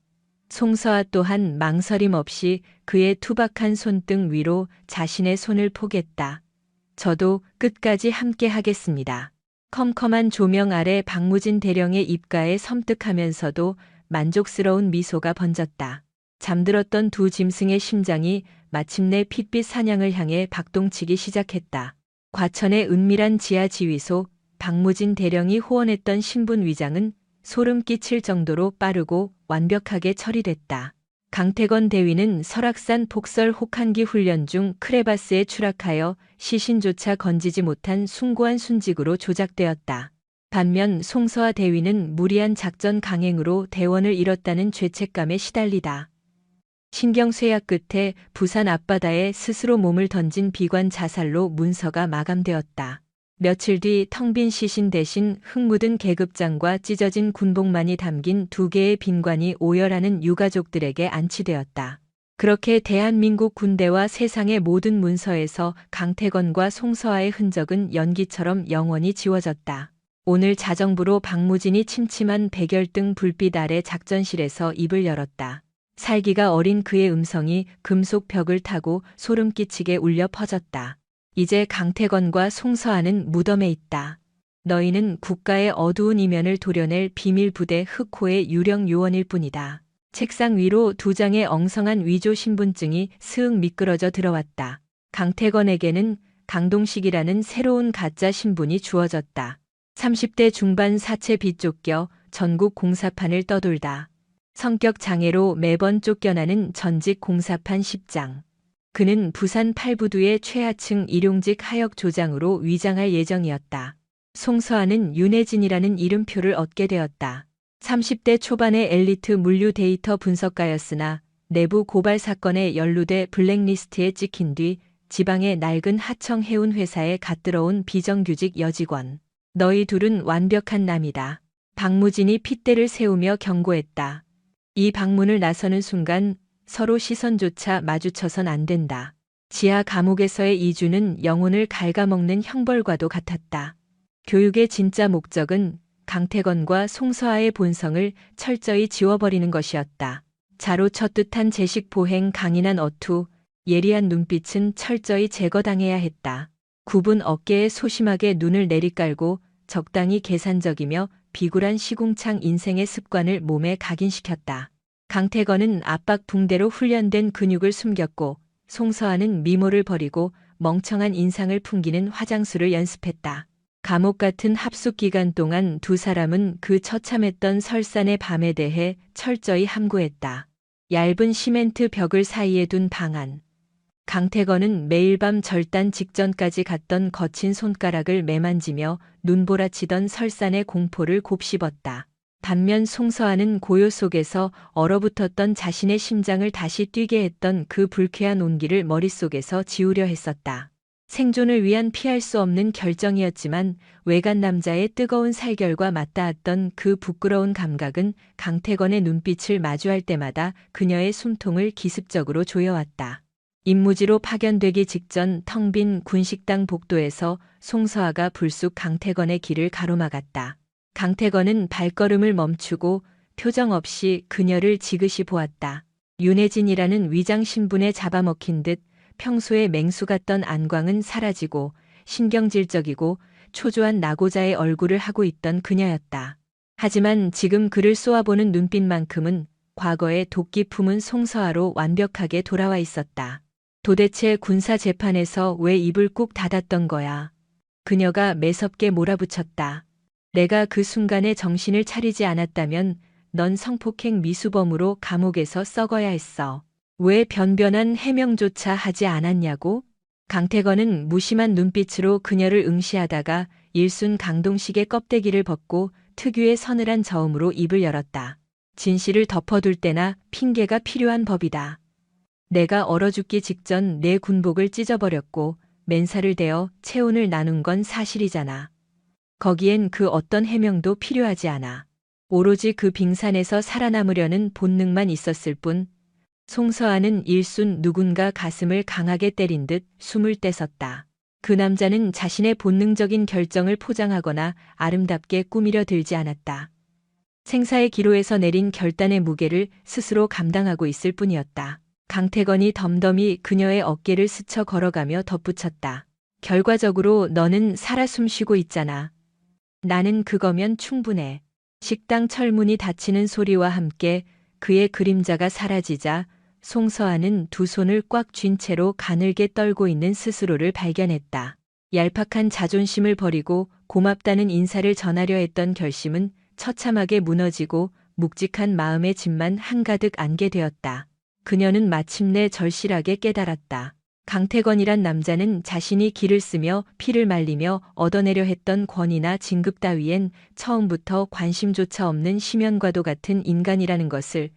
송서아 또한 망설임 없이 그의 투박한 손등 위로 자신의 손을 포겠다. 저도 끝까지 함께 하겠습니다. 컴컴한 조명 아래 박무진 대령의 입가에 섬뜩하면서도 만족스러운 미소가 번졌다. 잠들었던 두 짐승의 심장이 마침내 핏빛 사냥을 향해 박동치기 시작했다. 과천의 은밀한 지하 지휘소, 박무진 대령이 호언했던 신분 위장은 소름 끼칠 정도로 빠르고 완벽하게 처리됐다. 강태건 대위는 설악산 폭설 혹한기 훈련 중 크레바스에 추락하여 시신조차 건지지 못한 숭고한 순직으로 조작되었다. 반면 송서하 대위는 무리한 작전 강행으로 대원을 잃었다는 죄책감에 시달리다. 신경쇠약 끝에 부산 앞바다에 스스로 몸을 던진 비관 자살로 문서가 마감되었다. 며칠 뒤 텅 빈 시신 대신 흙 묻은 계급장과 찢어진 군복만이 담긴 2개의 빈관이 오열하는 유가족들에게 안치되었다. 그렇게 대한민국 군대와 세상의 모든 문서에서 강태건과 송서하의 흔적은 연기처럼 영원히 지워졌다. 오늘 자정부로 박무진이 침침한 백열등 불빛 아래 작전실에서 입을 열었다. 살기가 어린 그의 음성이 금속 벽을 타고 소름 끼치게 울려 퍼졌다. 이제 강태건과 송서하는 무덤에 있다. 너희는 국가의 어두운 이면을 도려낼 비밀 부대 흑호의 유령 요원일 뿐이다. 책상 위로 2장의 엉성한 위조 신분증이 스윽 미끄러져 들어왔다. 강태건에게는 강동식이라는 새로운 가짜 신분이 주어졌다. 30대 중반 사체 비쫓겨 전국 공사판을 떠돌다. 성격 장애로 매번 쫓겨나는 전직 공사판 10장. 그는 부산 팔부두의 최하층 일용직 하역 조장으로 위장할 예정이었다. 송서하는 윤혜진이라는 이름표를 얻게 되었다. 30대 초반의 엘리트 물류 데이터 분석가였으나 내부 고발 사건에 연루돼 블랙리스트에 찍힌 뒤 지방의 낡은 하청 해운 회사에 갓들어온 비정규직 여직원. 너희 둘은 완벽한 남이다. 박무진이 핏대를 세우며 경고했다. 이 방문을 나서는 순간 서로 시선조차 마주쳐선 안 된다. 지하 감옥에서의 이주는 영혼을 갉아먹는 형벌과도 같았다. 교육의 진짜 목적은 강태건과 송서하의 본성을 철저히 지워버리는 것이었다. 자로 쳤듯한 제식 보행 강인한 어투, 예리한 눈빛은 철저히 제거당해야 했다. 굽은 어깨에 소심하게 눈을 내리깔고 적당히 계산적이며 비굴한 시궁창 인생의 습관을 몸에 각인시켰다. 강태건은 압박 붕대로 훈련된 근육을 숨겼고 송서하는 미모를 버리고 멍청한 인상을 풍기는 화장술을 연습했다. 감옥 같은 합숙 기간 동안 2 사람은 그 처참했던 설산의 밤에 대해 철저히 함구했다. 얇은 시멘트 벽을 사이에 둔 방 안. 강태건은 매일 밤 절단 직전까지 갔던 거친 손가락을 매만지며 눈보라치던 설산의 공포를 곱씹었다. 반면 송서하는 고요 속에서 얼어붙었던 자신의 심장을 다시 뛰게 했던 그 불쾌한 온기를 머릿속에서 지우려 했었다. 생존을 위한 피할 수 없는 결정이었지만 외간 남자의 뜨거운 살결과 맞닿았던 그 부끄러운 감각은 강태건의 눈빛을 마주할 때마다 그녀의 숨통을 기습적으로 조여왔다. 임무지로 파견되기 직전 텅 빈 군식당 복도에서 송서하가 불쑥 강태건의 길을 가로막았다. 강태건은 발걸음을 멈추고 표정 없이 그녀를 지그시 보았다. 윤혜진이라는 위장 신분에 잡아먹힌 듯 평소에 맹수 같던 안광은 사라지고 신경질적이고 초조한 낙오자의 얼굴을 하고 있던 그녀였다. 하지만 지금 그를 쏘아보는 눈빛만큼은 과거의 도끼 품은 송서하로 완벽하게 돌아와 있었다. 도대체 군사 재판에서 왜 입을 꾹 닫았던 거야? 그녀가 매섭게 몰아붙였다. 내가 그 순간에 정신을 차리지 않았다면 넌 성폭행 미수범으로 감옥에서 썩어야 했어. 왜 변변한 해명조차 하지 않았냐고? 강태건은 무심한 눈빛으로 그녀를 응시하다가 일순 강동식의 껍데기를 벗고 특유의 서늘한 저음으로 입을 열었다. 진실을 덮어둘 때나 핑계가 필요한 법이다. 내가 얼어 죽기 직전 내 군복을 찢어버렸고 맨살을 대어 체온을 나눈 건 사실이잖아. 거기엔 그 어떤 해명도 필요하지 않아. 오로지 그 빙산에서 살아남으려는 본능만 있었을 뿐. 송서하는 일순 누군가 가슴을 강하게 때린 듯 숨을 떼섰다. 그 남자는 자신의 본능적인 결정을 포장하거나 아름답게 꾸미려 들지 않았다. 생사의 기로에서 내린 결단의 무게를 스스로 감당하고 있을 뿐이었다. 강태건이 덤덤히 그녀의 어깨를 스쳐 걸어가며 덧붙였다. 결과적으로 너는 살아 숨쉬고 있잖아. 나는 그거면 충분해. 식당 철문이 닫히는 소리와 함께 그의 그림자가 사라지자 송서하는 2 손을 꽉 쥔 채로 가늘게 떨고 있는 스스로를 발견했다. 얄팍한 자존심을 버리고 고맙다는 인사를 전하려 했던 결심은 처참하게 무너지고 묵직한 마음의 짐만 한가득 안게 되었다. 그녀는 마침내 절실하게 깨달았다. 강태건이란 남자는 자신이 기를 쓰며 피를 말리며 얻어내려 했던 권위나 진급 따위엔 처음부터 관심조차 없는 심연과도 같은 인간이라는 것을.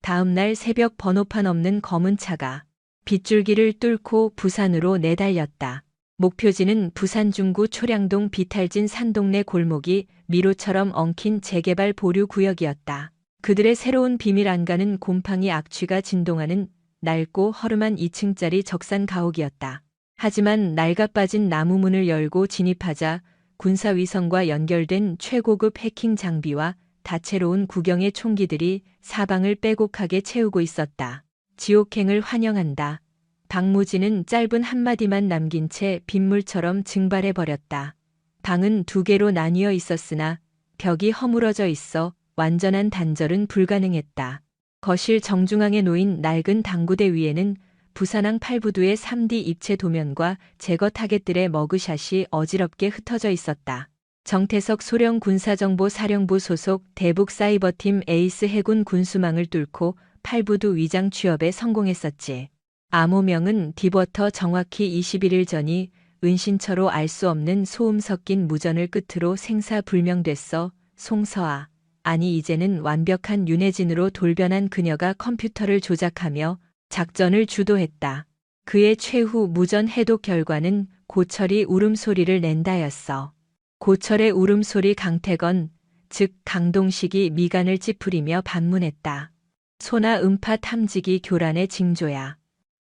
다음 날 새벽 번호판 없는 검은 차가 빗줄기를 뚫고 부산으로 내달렸다. 목표지는 부산 중구 초량동 비탈진 산동네 골목이 미로처럼 엉킨 재개발 보류 구역이었다. 그들의 새로운 비밀 안가는 곰팡이 악취가 진동하는 낡고 허름한 2층짜리 적산 가옥이었다. 하지만 낡아빠진 나무문을 열고 진입하자 군사위성과 연결된 최고급 해킹 장비와 다채로운 구경의 총기들이 사방을 빼곡하게 채우고 있었다. 지옥행을 환영한다. 박무진은 짧은 한마디만 남긴 채 빗물처럼 증발해버렸다. 방은 2개로 나뉘어 있었으나 벽이 허물어져 있어 완전한 단절은 불가능했다. 거실 정중앙에 놓인 낡은 당구대 위에는 부산항 8부두의 3D 입체 도면과 제거 타겟들의 머그샷이 어지럽게 흩어져 있었다. 정태석 소령 군사정보사령부 소속 대북 사이버팀 에이스 해군 군수망을 뚫고 8부두 위장 취업에 성공했었지. 암호명은 딥워터 정확히 21일 전이 은신처로 알 수 없는 소음 섞인 무전을 끝으로 생사불명됐어. 송서아. 아니 이제는 완벽한 윤혜진으로 돌변한 그녀가 컴퓨터를 조작하며 작전을 주도했다. 그의 최후 무전 해독 결과는 고철이 울음소리를 낸다였어. 고철의 울음소리. 강태건, 즉 강동식이 미간을 찌푸리며 반문했다. 소나 음파 탐지기 교란의 징조야.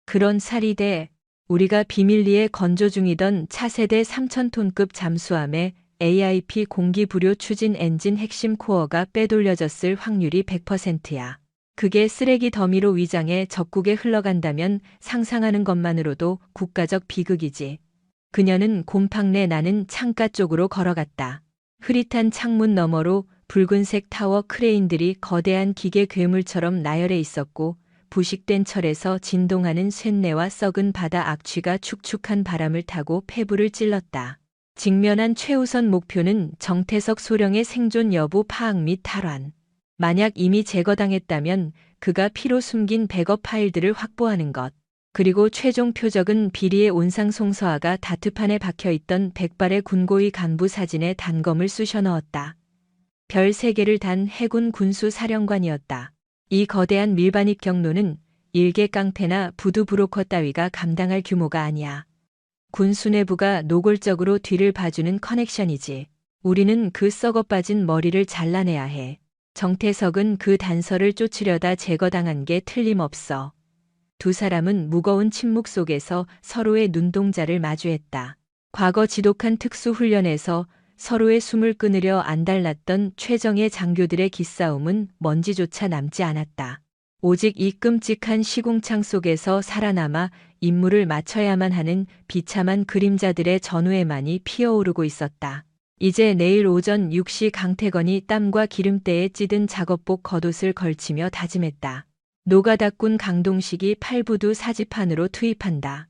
그런 살이돼. 우리가 비밀리에 건조 중이던 차세대 3000톤급 잠수함에 AIP 공기부료 추진 엔진 핵심 코어가 빼돌려졌을 확률이 100%야. 그게 쓰레기 더미로 위장해 적국에 흘러간다면 상상하는 것만으로도 국가적 비극이지. 그녀는 곰팡내 나는 창가 쪽으로 걸어갔다. 흐릿한 창문 너머로 붉은색 타워 크레인들이 거대한 기계 괴물처럼 나열해 있었고 부식된 철에서 진동하는 쇳내와 썩은 바다 악취가 축축한 바람을 타고 폐부를 찔렀다. 직면한 최우선 목표는 정태석 소령의 생존 여부 파악 및 탈환. 만약 이미 제거당했다면 그가 피로 숨긴 백업 파일들을 확보하는 것. 그리고 최종 표적은 비리의 온상 송서아가 다트판에 박혀있던 백발의 군고위 간부 사진에 단검을 쑤셔 넣었다. 별 3개를 단 해군 군수 사령관이었다. 이 거대한 밀반입 경로는 일개 깡패나 부두 브로커 따위가 감당할 규모가 아니야. 군수 내부가 노골적으로 뒤를 봐주는 커넥션이지. 우리는 그 썩어 빠진 머리를 잘라내야 해. 정태석은 그 단서를 쫓으려다 제거당한 게 틀림없어. 2 사람은 무거운 침묵 속에서 서로의 눈동자를 마주했다. 과거 지독한 특수훈련에서 서로의 숨을 끊으려 안달났던 최정예 장교들의 기싸움은 먼지조차 남지 않았다. 오직 이 끔찍한 시궁창 속에서 살아남아 임무를 마쳐야만 하는 비참한 그림자들의 전우에만이 피어오르고 있었다. 이제 내일 오전 6시 강태건이 땀과 기름때에 찌든 작업복 겉옷을 걸치며 다짐했다. 노가다꾼 강동식이 8부두 사지판으로 투입한다.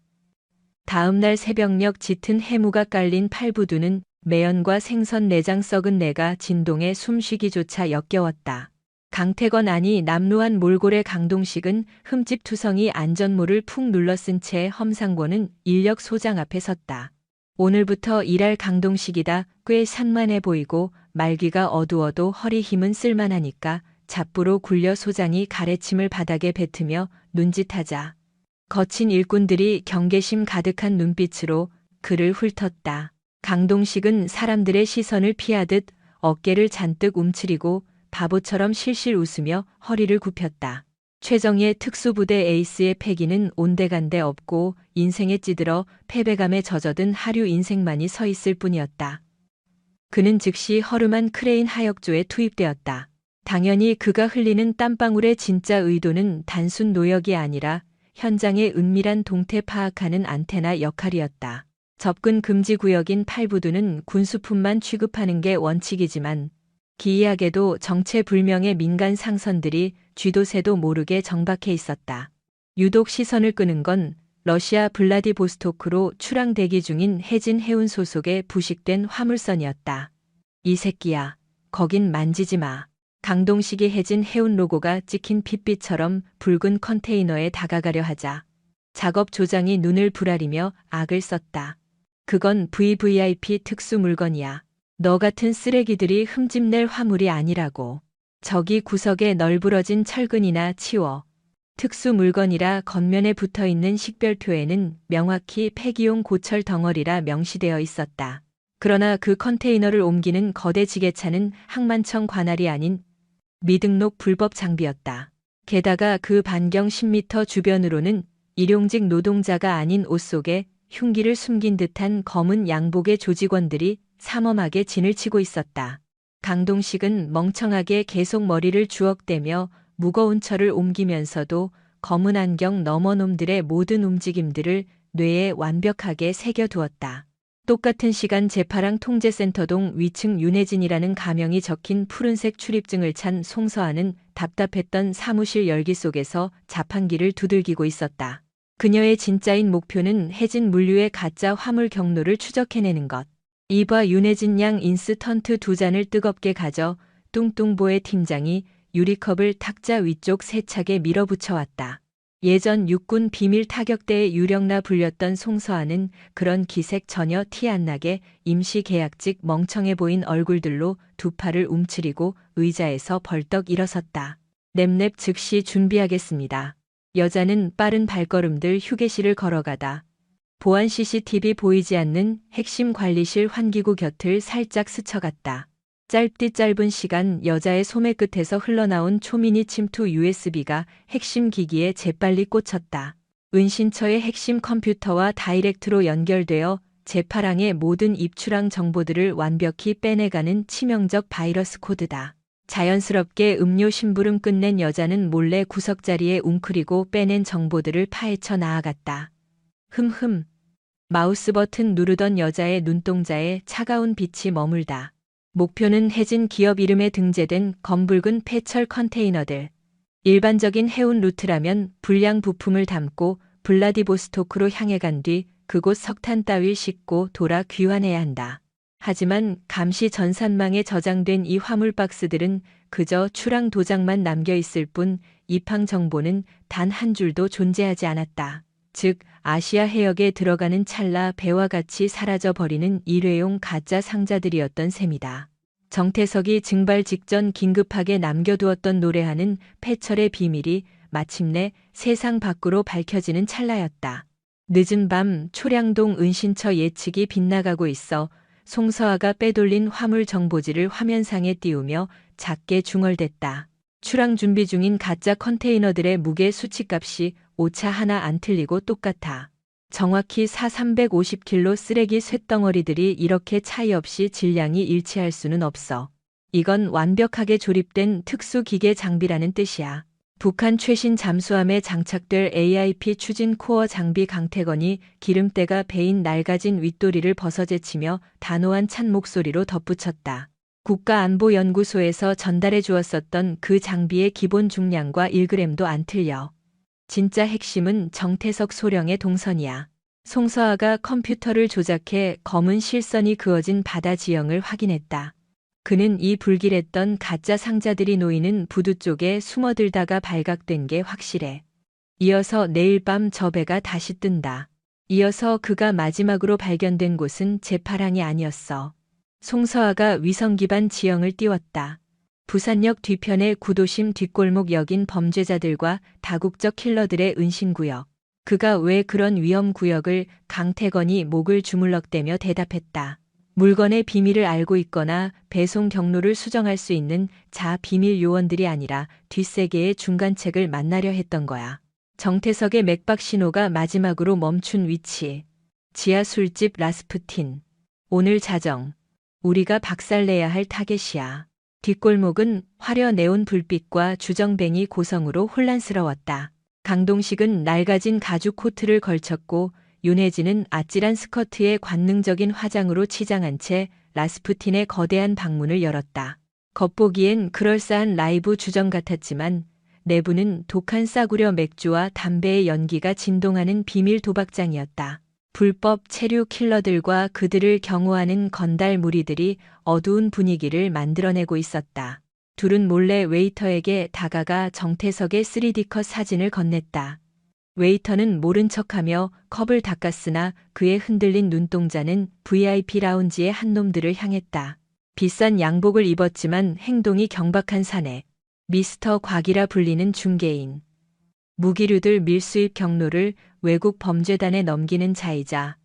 다음 날 새벽녘 짙은 해무가 깔린 8부두는 매연과 생선 내장 썩은 내가 진동에 숨쉬기조차 역겨웠다. 강태건 아니 남루한 몰골의 강동식은 흠집투성이 안전모를 푹 눌러쓴 채 험상고는 인력 소장 앞에 섰다. 오늘부터 일할 강동식이다. 꽤 산만해 보이고 말귀가 어두워도 허리 힘은 쓸만하니까 잡부로 굴려 소장이 가래침을 바닥에 뱉으며 눈짓하자. 거친 일꾼들이 경계심 가득한 눈빛으로 그를 훑었다. 강동식은 사람들의 시선을 피하듯 어깨를 잔뜩 움츠리고 바보처럼 실실 웃으며 허리를 굽혔다. 최정예 특수부대 에이스의 패기는 온데간데 없고 인생에 찌들어 패배감에 젖어든 하류 인생만이 서 있을 뿐이었다. 그는 즉시 허름한 크레인 하역조에 투입되었다. 당연히 그가 흘리는 땀방울의 진짜 의도는 단순 노역이 아니라 현장의 은밀한 동태 파악하는 안테나 역할이었다. 접근 금지 구역인 8부두는 군수품만 취급하는 게 원칙이지만 기이하게도 정체불명의 민간 상선들이 쥐도 새도 모르게 정박해 있었다. 유독 시선을 끄는 건 러시아 블라디보스토크로 출항 대기 중인 해진 해운 소속의 부식된 화물선이었다. 이 새끼야, 거긴 만지지 마. 강동식이 해진 해운 로고가 찍힌 핏빛처럼 붉은 컨테이너에 다가가려 하자 작업 조장이 눈을 부라리며 악을 썼다. 그건 VVIP 특수 물건이야. 너 같은 쓰레기들이 흠집낼 화물이 아니라고. 저기 구석에 널브러진 철근이나 치워. 특수 물건이라 겉면에 붙어 있는 식별표에는 명확히 폐기용 고철 덩어리라 명시되어 있었다. 그러나 그 컨테이너를 옮기는 거대 지게차는 항만청 관할이 아닌 미등록 불법 장비였다. 게다가 그 반경 10m 주변으로는 일용직 노동자가 아닌 옷 속에 흉기를 숨긴 듯한 검은 양복의 조직원들이 삼엄하게 진을 치고 있었다. 강동식은 멍청하게 계속 머리를 주걱대며 무거운 철을 옮기면서도 검은 안경 너머 놈들의 모든 움직임들을 뇌에 완벽하게 새겨두었다. 똑같은 시간 제파랑 통제센터동 위층 윤혜진이라는 가명이 적힌 푸른색 출입증을 찬 송서아는 답답했던 사무실 열기 속에서 자판기를 두들기고 있었다. 그녀의 진짜인 목표는 해진 물류의 가짜 화물 경로를 추적해내는 것. 이봐 윤혜진 양 인스턴트 2잔을 뜨겁게 가져 뚱뚱보의 팀장이 유리컵을 탁자 위쪽 세차게 밀어붙여왔다. 예전 육군 비밀 타격대의 유령라 불렸던 송서아는 그런 기색 전혀 티 안 나게 임시 계약직 멍청해 보인 얼굴들로 두 팔을 움츠리고 의자에서 벌떡 일어섰다. 냅냅 즉시 준비하겠습니다. 여자는 빠른 발걸음들 휴게실을 걸어가다 보안 CCTV 보이지 않는 핵심 관리실 환기구 곁을 살짝 스쳐갔다. 짧디 짧은 시간 여자의 소매 끝에서 흘러나온 초미니 침투 USB가 핵심 기기에 재빨리 꽂혔다. 은신처의 핵심 컴퓨터와 다이렉트로 연결되어 제파랑의 모든 입출항 정보들을 완벽히 빼내가는 치명적 바이러스 코드다. 자연스럽게 음료 심부름 끝낸 여자는 몰래 구석자리에 웅크리고 빼낸 정보들을 파헤쳐 나아갔다. 흠흠. 마우스 버튼 누르던 여자의 눈동자에 차가운 빛이 머물다. 목표는 해진 기업 이름에 등재된 검붉은 폐철 컨테이너들. 일반적인 해운 루트라면 불량 부품을 담고 블라디보스토크로 향해 간 뒤 그곳 석탄 따위를 싣고 돌아 귀환해야 한다. 하지만 감시 전산망에 저장된 이 화물 박스들은 그저 출항 도장만 남겨 있을 뿐 입항 정보는 단 한 줄도 존재하지 않았다. 즉 아시아 해역에 들어가는 찰나 배와 같이 사라져 버리는 일회용 가짜 상자들이었던 셈이다. 정태석이 증발 직전 긴급하게 남겨두었던 노래하는 폐철의 비밀이 마침내 세상 밖으로 밝혀지는 찰나였다. 늦은 밤 초량동 은신처 예측이 빗나가고 있어 송서아가 빼돌린 화물 정보지를 화면상에 띄우며 작게 중얼댔다. 출항 준비 중인 가짜 컨테이너들의 무게 수치값이 오차 하나 안 틀리고 똑같아. 정확히 350kg 쓰레기 쇳덩어리들이 이렇게 차이 없이 질량이 일치할 수는 없어. 이건 완벽하게 조립된 특수기계 장비라는 뜻이야. 북한 최신 잠수함에 장착될 AIP 추진 코어 장비. 강태건이 기름때가 배인 낡아진 윗도리를 벗어제치며 단호한 찬 목소리로 덧붙였다. 국가안보연구소에서 전달해 주었었던 그 장비의 기본 중량과 1g도 안 틀려. 진짜 핵심은 정태석 소령의 동선이야. 송서아가 컴퓨터를 조작해 검은 실선이 그어진 바다 지형을 확인했다. 그는 이 불길했던 가짜 상자들이 놓이는 부두 쪽에 숨어들다가 발각된 게 확실해. 이어서 내일 밤 저 배가 다시 뜬다. 이어서 그가 마지막으로 발견된 곳은 제파랑이 아니었어. 송서아가 위성 기반 지형을 띄웠다. 부산역 뒤편의 구도심 뒷골목역인 범죄자들과 다국적 킬러들의 은신구역. 그가 왜 그런 위험구역을 강태건이 목을 주물럭대며 대답했다. 물건의 비밀을 알고 있거나 배송 경로를 수정할 수 있는 자 비밀 요원들이 아니라 뒷세계의 중간책을 만나려 했던 거야. 정태석의 맥박 신호가 마지막으로 멈춘 위치. 지하 술집 라스푸틴. 오늘 자정. 우리가 박살내야 할 타겟이야. 뒷골목은 화려 네온 불빛과 주정뱅이 고성으로 혼란스러웠다. 강동식은 낡아진 가죽 코트를 걸쳤고 윤혜진은 아찔한 스커트에 관능적인 화장으로 치장한 채 라스푸틴의 거대한 방문을 열었다. 겉보기엔 그럴싸한 라이브 주정 같았지만 내부는 독한 싸구려 맥주와 담배의 연기가 진동하는 비밀 도박장이었다. 불법 체류 킬러들과 그들을 경호하는 건달 무리들이 어두운 분위기를 만들어내고 있었다. 둘은 몰래 웨이터에게 다가가 정태석의 3D컷 사진을 건넸다. 웨이터는 모른 척하며 컵을 닦았으나 그의 흔들린 눈동자는 VIP 라운지의 한 놈들을 향했다. 비싼 양복을 입었지만 행동이 경박한 사내. 미스터 곽이라 불리는 중개인. 무기류들 밀수입 경로를 외국 범죄단에 넘기는 자이자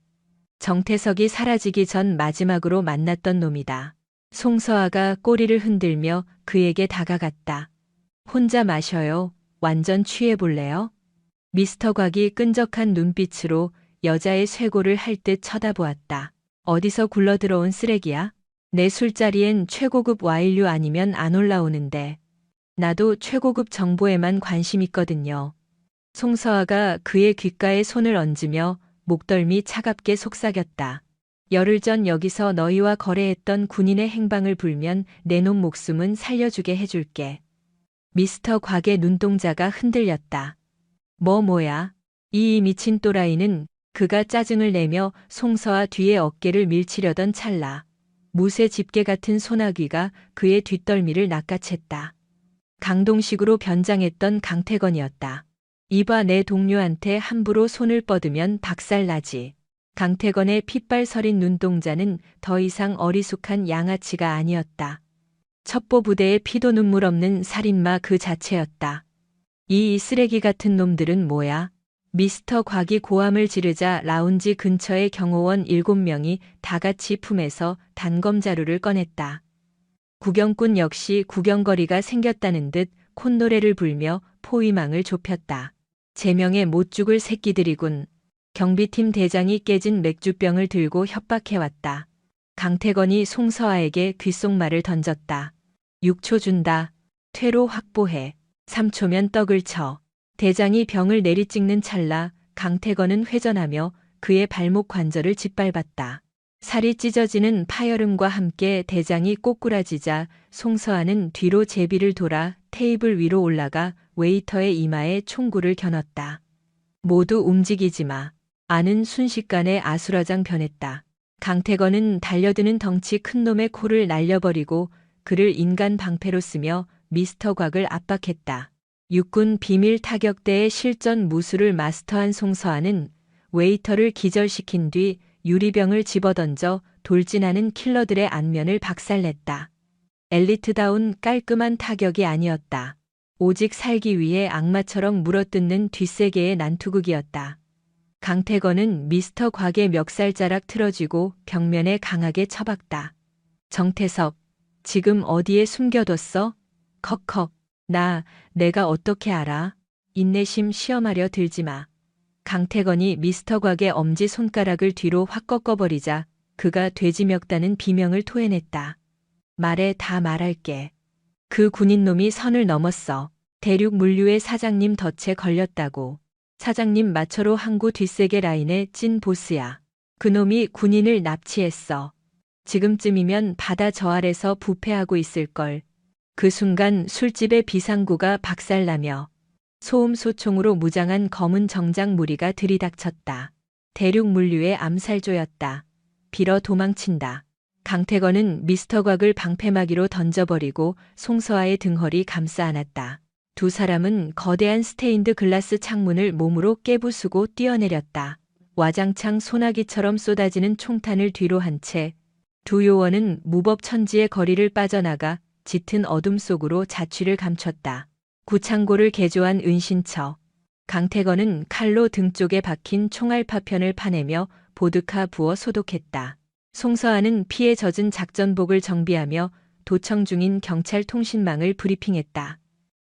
정태석이 사라지기 전 마지막으로 만났던 놈이다. 송서아가 꼬리를 흔들며 그에게 다가갔다. 혼자 마셔요. 완전 취해볼래요? 미스터 곽이 끈적한 눈빛으로 여자의 쇄골을 할 듯 쳐다보았다. 어디서 굴러들어온 쓰레기야? 내 술자리엔 최고급 와인류 아니면 안 올라오는데. 나도 최고급 정보에만 관심 있거든요. 송서아가 그의 귓가에 손을 얹으며 목덜미 차갑게 속삭였다. 열흘 전 여기서 너희와 거래했던 군인의 행방을 불면 내 놈 목숨은 살려주게 해줄게. 미스터 곽의 눈동자가 흔들렸다. 뭐야? 이 미친 또라이는 그가 짜증을 내며 송서아 뒤에 어깨를 밀치려던 찰나. 무쇠 집게 같은 소나귀가 그의 뒷덜미를 낚아챘다. 강동식으로 변장했던 강태건이었다. 이봐 내 동료한테 함부로 손을 뻗으면 박살나지. 강태건의 핏발 서린 눈동자는 더 이상 어리숙한 양아치가 아니었다. 첩보 부대의 피도 눈물 없는 살인마 그 자체였다. 이 쓰레기 같은 놈들은 뭐야? 미스터 곽이 고함을 지르자 라운지 근처의 경호원 7명이 다 같이 품에서 단검 자루를 꺼냈다. 구경꾼 역시 구경거리가 생겼다는 듯 콧노래를 불며 포위망을 좁혔다. 제명에 못 죽을 새끼들이군. 경비팀 대장이 깨진 맥주병을 들고 협박해왔다. 강태건이 송서아에게 귓속말을 던졌다. 6초 준다. 퇴로 확보해. 3초면 떡을 쳐. 대장이 병을 내리찍는 찰나 강태건은 회전하며 그의 발목 관절을 짓밟았다. 살이 찢어지는 파열음과 함께 대장이 꼬꾸라지자 송서아는 뒤로 제비를 돌아 테이블 위로 올라가 웨이터의 이마에 총구를 겨눴다. 모두 움직이지 마. 아는 순식간에 아수라장 변했다. 강태건은 달려드는 덩치 큰 놈의 코를 날려버리고 그를 인간 방패로 쓰며 미스터 곽을 압박했다. 육군 비밀 타격대의 실전 무술을 마스터한 송서아는 웨이터를 기절시킨 뒤 유리병을 집어던져 돌진하는 킬러들의 안면을 박살냈다. 엘리트다운 깔끔한 타격이 아니었다. 오직 살기 위해 악마처럼 물어뜯는 뒷세계의 난투극이었다. 강태건은 미스터 곽의 멱살자락 틀어쥐고 벽면에 강하게 쳐박다. 정태석, 지금 어디에 숨겨뒀어? 컥컥. 내가 어떻게 알아? 인내심 시험하려 들지 마. 강태건이 미스터 곽의 엄지 손가락을 뒤로 확 꺾어버리자 그가 돼지멱다는 비명을 토해냈다. 말해 다 말할게. 그 군인놈이 선을 넘었어. 대륙 물류의 사장님 덫에 걸렸다고. 사장님 마처로 항구 뒷세계 라인의 찐 보스야. 그놈이 군인을 납치했어. 지금쯤이면 바다 저 아래서 부패하고 있을걸. 그 순간 술집의 비상구가 박살나며 소음소총으로 무장한 검은 정장 무리가 들이닥쳤다. 대륙 물류의 암살조였다. 빌어 도망친다. 강태건은 미스터 곽을 방패막이로 던져버리고 송서아의 등허리 감싸 안았다. 두 사람은 거대한 스테인드 글라스 창문을 몸으로 깨부수고 뛰어내렸다. 와장창 소나기처럼 쏟아지는 총탄을 뒤로 한 채 두 요원은 무법천지의 거리를 빠져나가 짙은 어둠 속으로 자취를 감췄다. 구창고를 개조한 은신처. 강태건은 칼로 등 쪽에 박힌 총알 파편을 파내며 보드카 부어 소독했다. 송서아는 피에 젖은 작전복을 정비하며 도청 중인 경찰 통신망을 브리핑했다.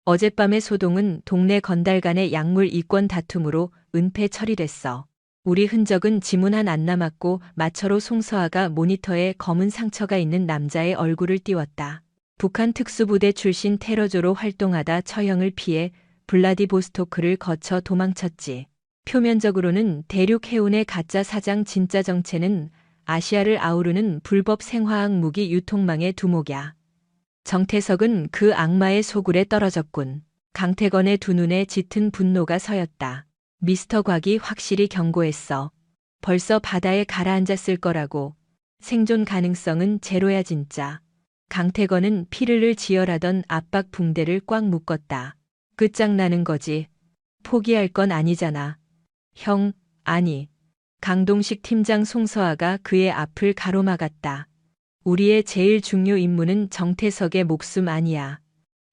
어젯밤의 소동은 동네 건달 간의 약물 이권 다툼으로 은폐 처리됐어. 우리 흔적은 지문 한 안 남았고 마처로 송서아가 모니터에 검은 상처가 있는 남자의 얼굴을 띄웠다. 북한 특수부대 출신 테러조로 활동하다 처형을 피해 블라디보스토크를 거쳐 도망쳤지. 표면적으로는 대륙 해운의 가짜 사장 진짜 정체는 아시아를 아우르는 불법 생화학 무기 유통망의 두목이야. 정태석은 그 악마의 소굴에 떨어졌군. 강태건의 두 눈에 짙은 분노가 서였다. 미스터 곽이 확실히 경고했어. 벌써 바다에 가라앉았을 거라고. 생존 가능성은 제로야 진짜. 강태건은 피르를 지혈하던 압박 붕대를 꽉 묶었다. 끝장나는 거지. 포기할 건 아니잖아. 형, 아니. 강동식 팀장 송서아가 그의 앞을 가로막았다. 우리의 제일 중요 임무는 정태석의 목숨 아니야.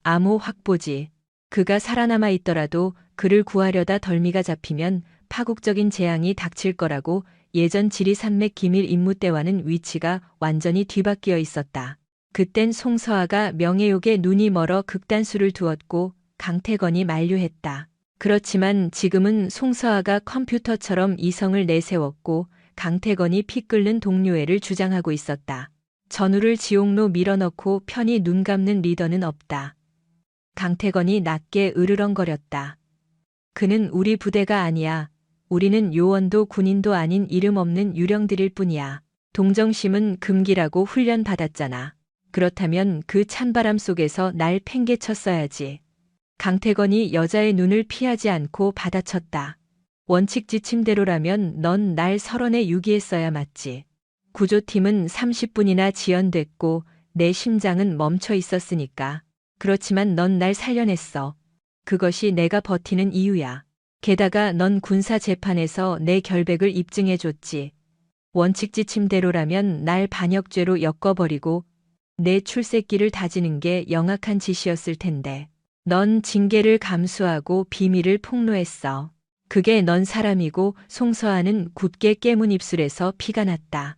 암호 확보지. 그가 살아남아 있더라도 그를 구하려다 덜미가 잡히면 파국적인 재앙이 닥칠 거라고. 예전 지리산맥 기밀 임무 때와는 위치가 완전히 뒤바뀌어 있었다. 그땐 송서아가 명예욕에 눈이 멀어 극단수를 두었고 강태건이 만류했다. 그렇지만 지금은 송서아가 컴퓨터처럼 이성을 내세웠고 강태건이 피 끓는 동료애를 주장하고 있었다. 전우를 지옥로 밀어넣고 편히 눈 감는 리더는 없다. 강태건이 낮게 으르렁거렸다. 그는 우리 부대가 아니야. 우리는 요원도 군인도 아닌 이름 없는 유령들일 뿐이야. 동정심은 금기라고 훈련받았잖아. 그렇다면 그 찬바람 속에서 날 팽개쳤어야지. 강태건이 여자의 눈을 피하지 않고 받아쳤다. 원칙 지침대로라면 넌 날 설원에 유기했어야 맞지. 구조팀은 30분이나 지연됐고 내 심장은 멈춰 있었으니까. 그렇지만 넌 날 살려냈어. 그것이 내가 버티는 이유야. 게다가 넌 군사 재판에서 내 결백을 입증해줬지. 원칙 지침대로라면 날 반역죄로 엮어버리고 내 출세기를 다지는 게 영악한 짓이었을 텐데. 넌 징계를 감수하고 비밀을 폭로했어. 그게 넌 사람이고 송서아는 굳게 깨문 입술에서 피가 났다.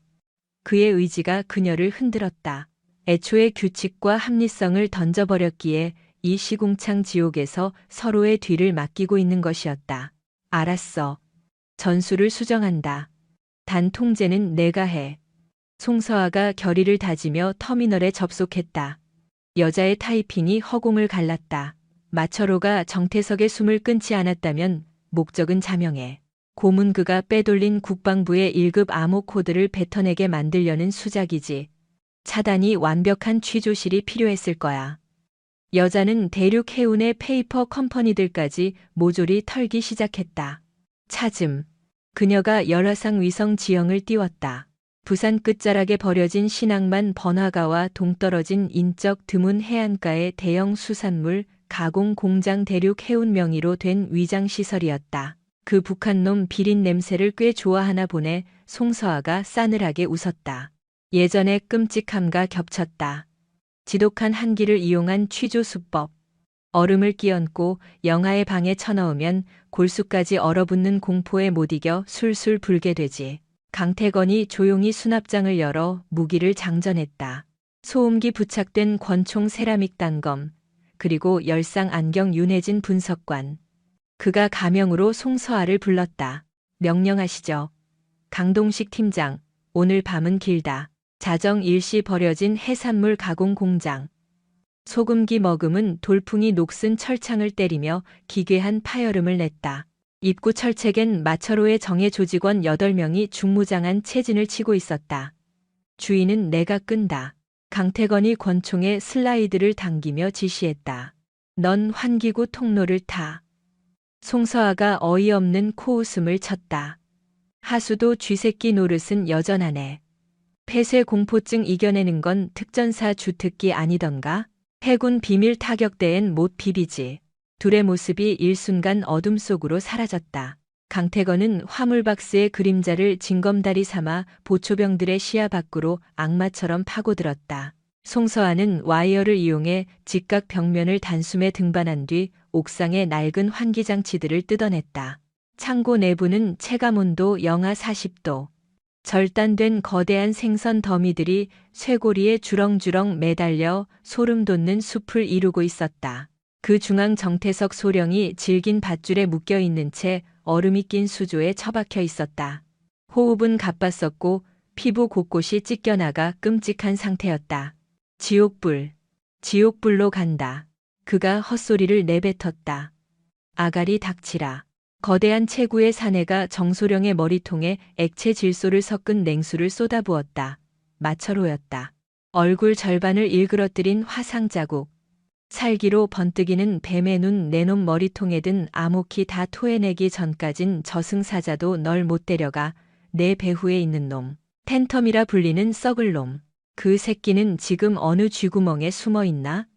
그의 의지가 그녀를 흔들었다. 애초에 규칙과 합리성을 던져버렸기에 이 시궁창 지옥에서 서로의 뒤를 맡기고 있는 것이었다. 알았어. 전술을 수정한다. 단 통제는 내가 해. 송서아가 결의를 다지며 터미널에 접속했다. 여자의 타이핑이 허공을 갈랐다. 마철호가 정태석의 숨을 끊지 않았다면 목적은 자명해. 고문 그가 빼돌린 국방부의 1급 암호 코드를 뱉어내게 만들려는 수작이지. 차단이 완벽한 취조실이 필요했을 거야. 여자는 대륙 해운의 페이퍼 컴퍼니들까지 모조리 털기 시작했다. 차즘. 그녀가 열화상 위성 지형을 띄웠다. 부산 끝자락에 버려진 신항만 번화가와 동떨어진 인적 드문 해안가의 대형 수산물 가공 공장 대륙 해운 명의로 된 위장시설이었다. 그 북한놈 비린 냄새를 꽤 좋아하나 보네. 송서아가 싸늘하게 웃었다. 예전의 끔찍함과 겹쳤다. 지독한 한기를 이용한 취조 수법. 얼음을 끼얹고 영하의 방에 쳐넣으면 골수까지 얼어붙는 공포에 못 이겨 술술 불게 되지. 강태건이 조용히 수납장을 열어 무기를 장전했다. 소음기 부착된 권총 세라믹 단검, 그리고 열상 안경 윤혜진 분석관. 그가 가명으로 송서아를 불렀다. 명령하시죠. 강동식 팀장, 오늘 밤은 길다. 자정 일시 버려진 해산물 가공 공장. 소금기 머금은 돌풍이 녹슨 철창을 때리며 기괴한 파열음을 냈다. 입구 철책엔 마철호의 정예 조직원 8명이 중무장한 체진을 치고 있었다. 주인은 내가 끈다. 강태건이 권총에 슬라이드를 당기며 지시했다. 넌 환기구 통로를 타. 송서아가 어이없는 코웃음을 쳤다. 하수도 쥐새끼 노릇은 여전하네. 폐쇄 공포증 이겨내는 건 특전사 주특기 아니던가? 해군 비밀 타격대엔 못 비비지. 둘의 모습이 일순간 어둠 속으로 사라졌다. 강태건은 화물박스의 그림자를 징검다리 삼아 보초병들의 시야 밖으로 악마처럼 파고들었다. 송서아는 와이어를 이용해 직각 벽면을 단숨에 등반한 뒤 옥상의 낡은 환기장치들을 뜯어냈다. 창고 내부는 체감온도 영하 40도. 절단된 거대한 생선 더미들이 쇠고리에 주렁주렁 매달려 소름 돋는 숲을 이루고 있었다. 그 중앙 정태석 소령이 질긴 밧줄에 묶여 있는 채 얼음이 낀 수조에 처박혀 있었다. 호흡은 가빴었고 피부 곳곳이 찢겨나가 끔찍한 상태였다. 지옥불, 지옥불로 간다. 그가 헛소리를 내뱉었다. 아가리 닥치라. 거대한 체구의 사내가 정소령의 머리통에 액체 질소를 섞은 냉수를 쏟아부었다. 마철호였다. 얼굴 절반을 일그러뜨린 화상 자국. 살기로 번뜩이는 뱀의 눈 내놈 머리통에 든 암호키 다 토해내기 전까진 저승사자도 널 못 데려가. 내 배후에 있는 놈. 팬텀이라 불리는 썩을 놈. 그 새끼는 지금 어느 쥐구멍에 숨어 있나?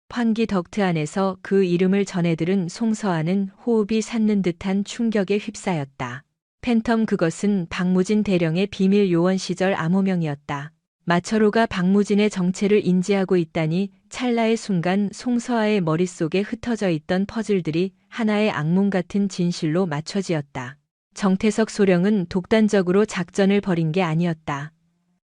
환기 덕트 안에서 그 이름을 전해들은 송서아는 호흡이 솟는 듯한 충격에 휩싸였다. 팬텀 그것은 박무진 대령의 비밀 요원 시절 암호명이었다. 마철호가 박무진의 정체를 인지하고 있다니 찰나의 순간 송서아의 머릿속에 흩어져 있던 퍼즐들이 하나의 악몽 같은 진실로 맞춰지었다. 정태석 소령은 독단적으로 작전을 벌인 게 아니었다.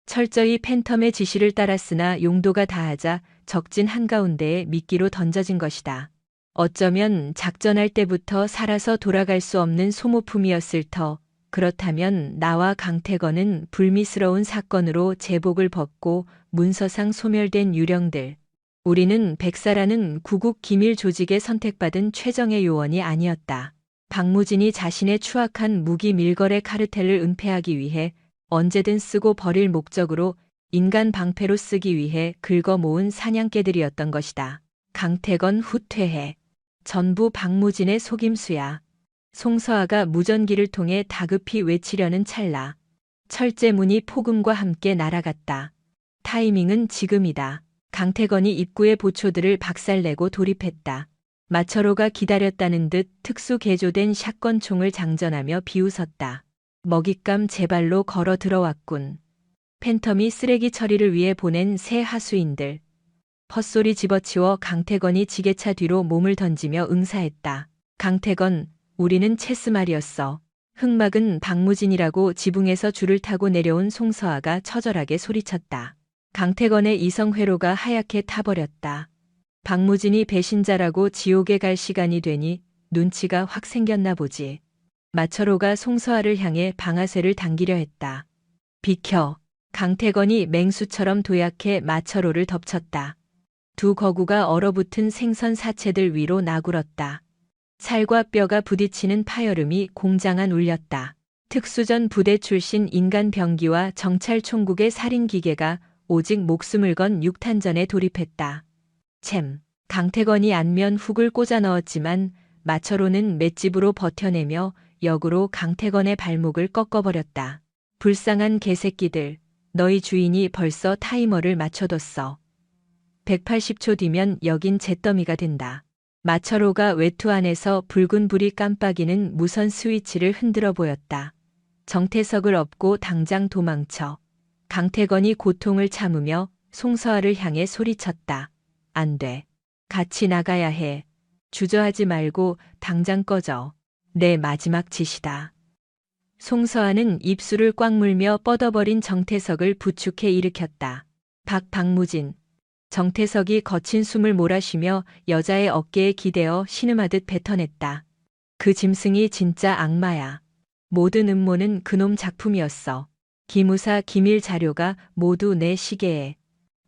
철저히 팬텀의 지시를 따랐으나 용도가 다하자 적진 한가운데에 미끼로 던져진 것이다. 어쩌면 작전할 때부터 살아서 돌아갈 수 없는 소모품이었을 터. 그렇다면 나와 강태건은 불미스러운 사건으로 제복을 벗고 문서상 소멸된 유령들. 우리는 백사라는 구국 기밀 조직에 선택받은 최정예 요원이 아니었다. 박무진이 자신의 추악한 무기 밀거래 카르텔을 은폐하기 위해 언제든 쓰고 버릴 목적으로 인간 방패로 쓰기 위해 긁어 모은 사냥개들이었던 것이다. 강태건 후퇴해. 전부 박무진의 속임수야. 송서아가 무전기를 통해 다급히 외치려는 찰나. 철제문이 폭음과 함께 날아갔다. 타이밍은 지금이다. 강태건이 입구의 보초들을 박살내고 돌입했다. 마철호가 기다렸다는 듯 특수 개조된 샷건총을 장전하며 비웃었다. 먹잇감 제발로 걸어 들어왔군. 팬텀이 쓰레기 처리를 위해 보낸 새 하수인들. 헛소리 집어치워 강태건이 지게차 뒤로 몸을 던지며 응사했다. 강태건, 우리는 체스말이었어. 흑막은 박무진이라고 지붕에서 줄을 타고 내려온 송서아가 처절하게 소리쳤다. 강태건의 이성회로가 하얗게 타버렸다. 박무진이 배신자라고 지옥에 갈 시간이 되니 눈치가 확 생겼나 보지. 마철호가 송서아를 향해 방아쇠를 당기려 했다. 비켜. 강태건이 맹수처럼 도약해 마철호를 덮쳤다. 두 거구가 얼어붙은 생선 사체들 위로 나굴었다. 살과 뼈가 부딪히는 파열음이 공장안 울렸다. 특수전 부대 출신 인간 병기와 정찰 총국의 살인 기계가 오직 목숨을 건 육탄전에 돌입했다. 챔. 강태건이 안면 훅을 꽂아 넣었지만 마철호는 맷집으로 버텨내며 역으로 강태건의 발목을 꺾어버렸다. 불쌍한 개새끼들. 너희 주인이 벌써 타이머를 맞춰뒀어. 180초 뒤면 여긴 잿더미가 된다. 마철호가 외투 안에서 붉은 불이 깜빡이는 무선 스위치를 흔들어 보였다. 정태석을 업고 당장 도망쳐. 강태건이 고통을 참으며 송서아를 향해 소리쳤다. 안 돼. 같이 나가야 해. 주저하지 말고 당장 꺼져. 내 마지막 짓이다. 송서아는 입술을 꽉 물며 뻗어버린 정태석을 부축해 일으켰다. 박무진. 정태석이 거친 숨을 몰아쉬며 여자의 어깨에 기대어 신음하듯 뱉어냈다. 그 짐승이 진짜 악마야. 모든 음모는 그놈 작품이었어. 기무사 기밀 자료가 모두 내 시계에.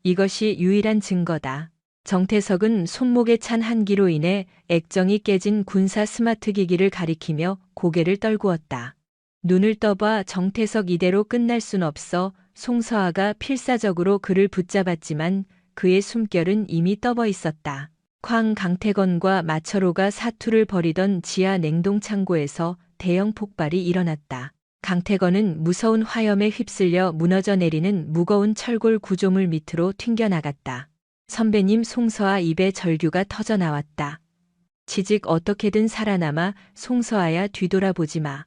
이것이 유일한 증거다. 정태석은 손목에 찬 한기로 인해 액정이 깨진 군사 스마트 기기를 가리키며 고개를 떨구었다. 눈을 떠봐 정태석 이대로 끝날 순 없어. 송서아가 필사적으로 그를 붙잡았지만 그의 숨결은 이미 떠버 있었다. 강태건과 마철호가 사투를 벌이던 지하 냉동창고에서 대형 폭발이 일어났다. 강태건은 무서운 화염에 휩쓸려 무너져 내리는 무거운 철골 구조물 밑으로 튕겨나갔다. 선배님 송서아 입에 절규가 터져 나왔다. 지직 어떻게든 살아남아. 송서아야 뒤돌아보지 마.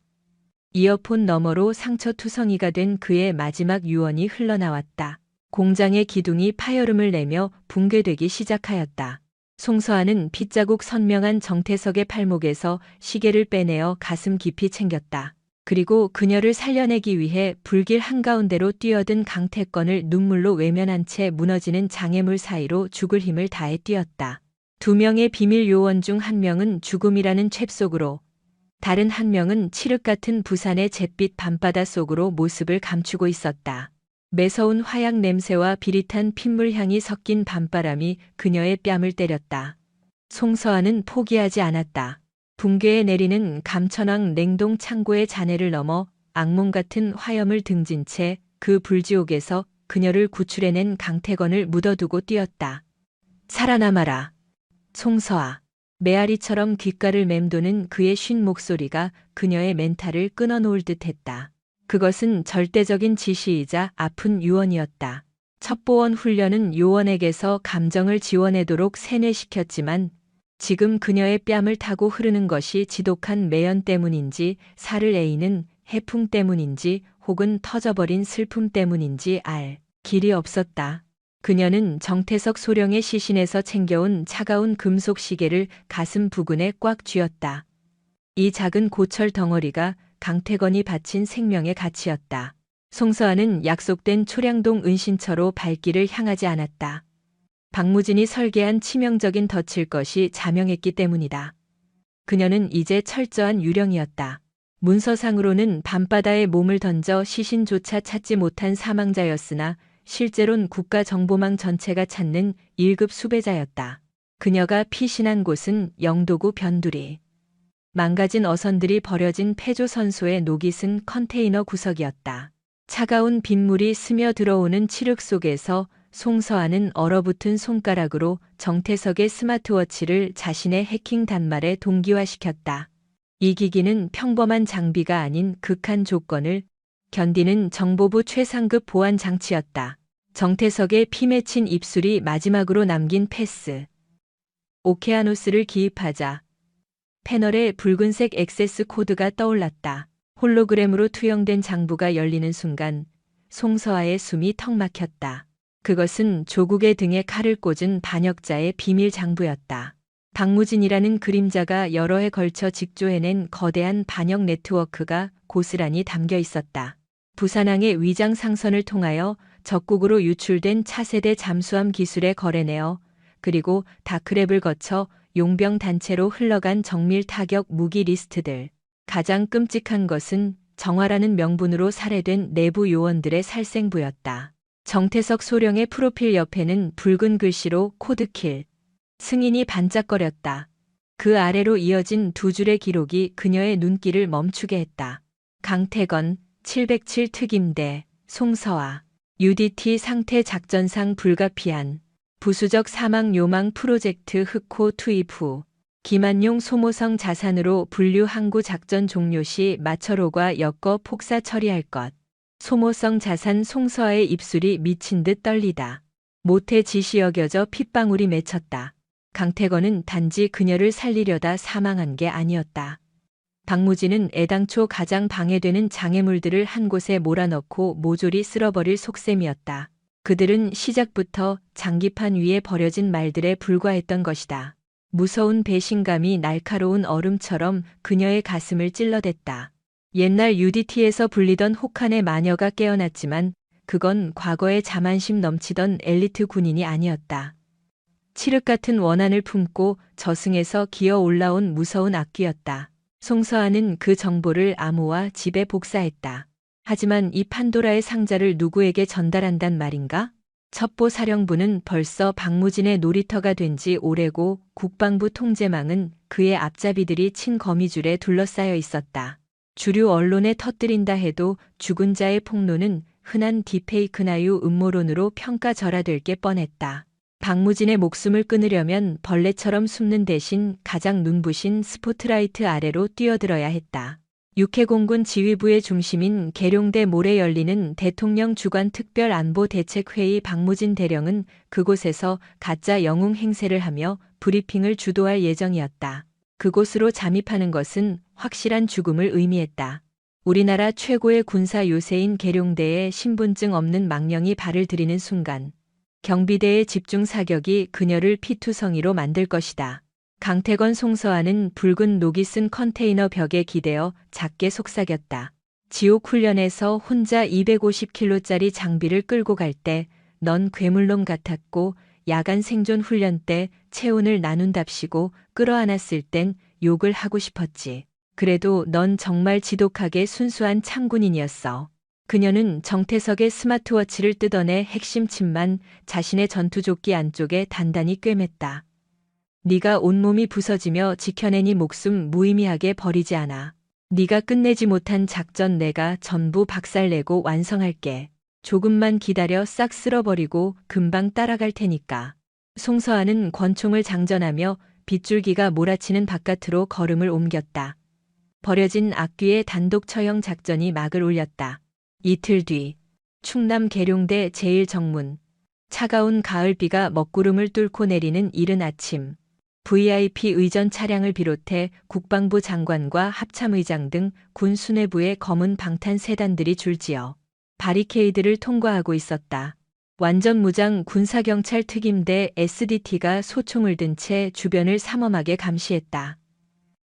이어폰 너머로 상처투성이가 된 그의 마지막 유언이 흘러나왔다. 공장의 기둥이 파열음을 내며 붕괴되기 시작하였다. 송서아는 핏자국 선명한 정태석의 팔목에서 시계를 빼내어 가슴 깊이 챙겼다. 그리고 그녀를 살려내기 위해 불길 한가운데로 뛰어든 강태건을 눈물로 외면한 채 무너지는 장애물 사이로 죽을 힘을 다해 뛰었다. 두 명의 비밀 요원 중 한 명은 죽음이라는 챕 속으로, 다른 한 명은 칠흑 같은 부산의 잿빛 밤바다 속으로 모습을 감추고 있었다. 매서운 화약 냄새와 비릿한 핏물 향이 섞인 밤바람이 그녀의 뺨을 때렸다. 송서아는 포기하지 않았다. 붕괴에 내리는 감천왕 냉동 창고의 잔해를 넘어 악몽 같은 화염을 등진 채 그 불지옥에서 그녀를 구출해낸 강태건을 묻어두고 뛰었다. 살아남아라. 송서아. 메아리처럼 귓가를 맴도는 그의 쉰 목소리가 그녀의 멘탈을 끊어놓을 듯했다. 그것은 절대적인 지시이자 아픈 유언이었다. 첩보원 훈련은 요원에게서 감정을 지워내도록 세뇌시켰지만 지금 그녀의 뺨을 타고 흐르는 것이 지독한 매연 때문인지 살을 에이는 해풍 때문인지 혹은 터져버린 슬픔 때문인지 알 길이 없었다. 그녀는 정태석 소령의 시신에서 챙겨온 차가운 금속 시계를 가슴 부근에 꽉 쥐었다. 이 작은 고철 덩어리가 강태건이 바친 생명의 가치였다. 송서아는 약속된 초량동 은신처로 발길을 향하지 않았다. 박무진이 설계한 치명적인 덫일 것이 자명했기 때문이다. 그녀는 이제 철저한 유령이었다. 문서상으로는 밤바다에 몸을 던져 시신조차 찾지 못한 사망자였으나 실제론 국가정보망 전체가 찾는 1급 수배자였다. 그녀가 피신한 곳은 영도구 변두리. 망가진 어선들이 버려진 폐조선소의 녹이 쓴 컨테이너 구석이었다. 차가운 빗물이 스며들어오는 칠흑 속에서 송서아는 얼어붙은 손가락으로 정태석의 스마트워치를 자신의 해킹 단말에 동기화시켰다. 이 기기는 평범한 장비가 아닌 극한 조건을 견디는 정보부 최상급 보안 장치였다. 정태석의 피 맺힌 입술이 마지막으로 남긴 패스. 오케아노스를 기입하자 패널에 붉은색 액세스 코드가 떠올랐다. 홀로그램으로 투영된 장부가 열리는 순간 송서아의 숨이 턱 막혔다. 그것은 조국의 등에 칼을 꽂은 반역자의 비밀 장부였다. 박무진이라는 그림자가 여러 해 걸쳐 직조해낸 거대한 반역 네트워크가 고스란히 담겨 있었다. 부산항의 위장 상선을 통하여 적국으로 유출된 차세대 잠수함 기술에 거래내어 그리고 다크랩을 거쳐 용병 단체로 흘러간 정밀 타격 무기 리스트들. 가장 끔찍한 것은 정화라는 명분으로 살해된 내부 요원들의 살생부였다. 정태석 소령의 프로필 옆에는 붉은 글씨로 코드킬. 승인이 반짝거렸다. 그 아래로 이어진 두 줄의 기록이 그녀의 눈길을 멈추게 했다. 강태건, 707 특임대, 송서아, UDT 상태 작전상 불가피한, 부수적 사망 요망 프로젝트 흑호 투입 후, 김한용 소모성 자산으로 분류 항구 작전 종료 시 마철호과 엮어 폭사 처리할 것. 소모성 자산 송서아의 입술이 미친 듯 떨리다. 모태 지시 여겨져 핏방울이 맺혔다. 강태건은 단지 그녀를 살리려다 사망한 게 아니었다. 박무진은 애당초 가장 방해되는 장애물들을 한 곳에 몰아넣고 모조리 쓸어버릴 속셈이었다. 그들은 시작부터 장기판 위에 버려진 말들에 불과했던 것이다. 무서운 배신감이 날카로운 얼음처럼 그녀의 가슴을 찔러댔다. 옛날 UDT에서 불리던 혹한의 마녀가 깨어났지만 그건 과거의 자만심 넘치던 엘리트 군인이 아니었다. 칠흑 같은 원한을 품고 저승에서 기어 올라온 무서운 악귀였다. 송서아는 그 정보를 암호화 집에 복사했다. 하지만 이 판도라의 상자를 누구에게 전달한단 말인가? 첩보사령부는 벌써 박무진의 놀이터가 된 지 오래고 국방부 통제망은 그의 앞잡이들이 친 거미줄에 둘러싸여 있었다. 주류 언론에 터뜨린다 해도 죽은 자의 폭로는 흔한 디페이크나유 음모론으로 평가절하될 게 뻔했다. 박무진의 목숨을 끊으려면 벌레처럼 숨는 대신 가장 눈부신 스포트라이트 아래로 뛰어들어야 했다. 육해공군 지휘부의 중심인 계룡대 모레 열리는 대통령 주관 특별안보대책회의 박무진 대령은 그곳에서 가짜 영웅 행세를 하며 브리핑을 주도할 예정이었다. 그곳으로 잠입하는 것은 확실한 죽음을 의미했다. 우리나라 최고의 군사 요새인 계룡대에 신분증 없는 망령이 발을 들이는 순간 경비대의 집중 사격이 그녀를 피투성이로 만들 것이다. 강태건 송서아는 붉은 녹이 쓴 컨테이너 벽에 기대어 작게 속삭였다. 지옥 훈련에서 혼자 250kg짜리 장비를 끌고 갈 때 넌 괴물놈 같았고 야간 생존 훈련 때 체온을 나눈답시고 끌어안았을 땐 욕을 하고 싶었지. 그래도 넌 정말 지독하게 순수한 참군인이었어. 그녀는 정태석의 스마트워치를 뜯어내 핵심 칩만 자신의 전투조끼 안쪽에 단단히 꿰맸다. 네가 온몸이 부서지며 지켜낸 이 목숨 무의미하게 버리지 않아. 네가 끝내지 못한 작전 내가 전부 박살내고 완성할게. 조금만 기다려 싹 쓸어버리고 금방 따라갈 테니까. 송서아는 권총을 장전하며 빗줄기가 몰아치는 바깥으로 걸음을 옮겼다. 버려진 악귀의 단독 처형 작전이 막을 올렸다. 이틀 뒤 충남 계룡대 제1정문. 차가운 가을비가 먹구름을 뚫고 내리는 이른 아침. VIP 의전 차량을 비롯해 국방부 장관과 합참의장 등 군 수뇌부의 검은 방탄 세단들이 줄지어 바리케이드를 통과하고 있었다. 완전 무장 군사경찰 특임대 SDT가 소총을 든 채 주변을 삼엄하게 감시했다.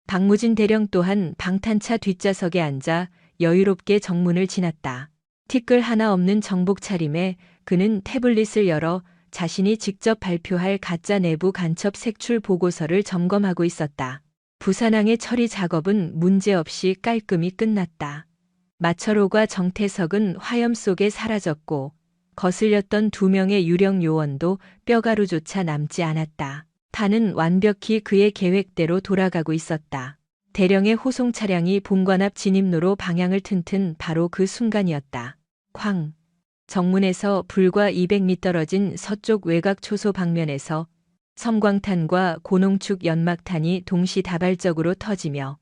박무진 대령 또한 방탄차 뒷좌석에 앉아 여유롭게 정문을 지났다. 티끌 하나 없는 정복 차림에 그는 태블릿을 열어 자신이 직접 발표할 가짜 내부 간첩 색출 보고서를 점검하고 있었다. 부산항의 처리 작업은 문제없이 깔끔히 끝났다. 마철호과 정태석은 화염 속에 사라졌고 거슬렸던 2명의 유령 요원도 뼈가루조차 남지 않았다. 탄은 완벽히 그의 계획대로 돌아가고 있었다. 대령의 호송 차량이 본관 앞 진입로로 방향을 튼튼 바로 그 순간이었다. 쾅! 정문에서 불과 200미 떨어진 서쪽 외곽 초소 방면에서 섬광탄과 고농축 연막탄이 동시다발적으로 터지며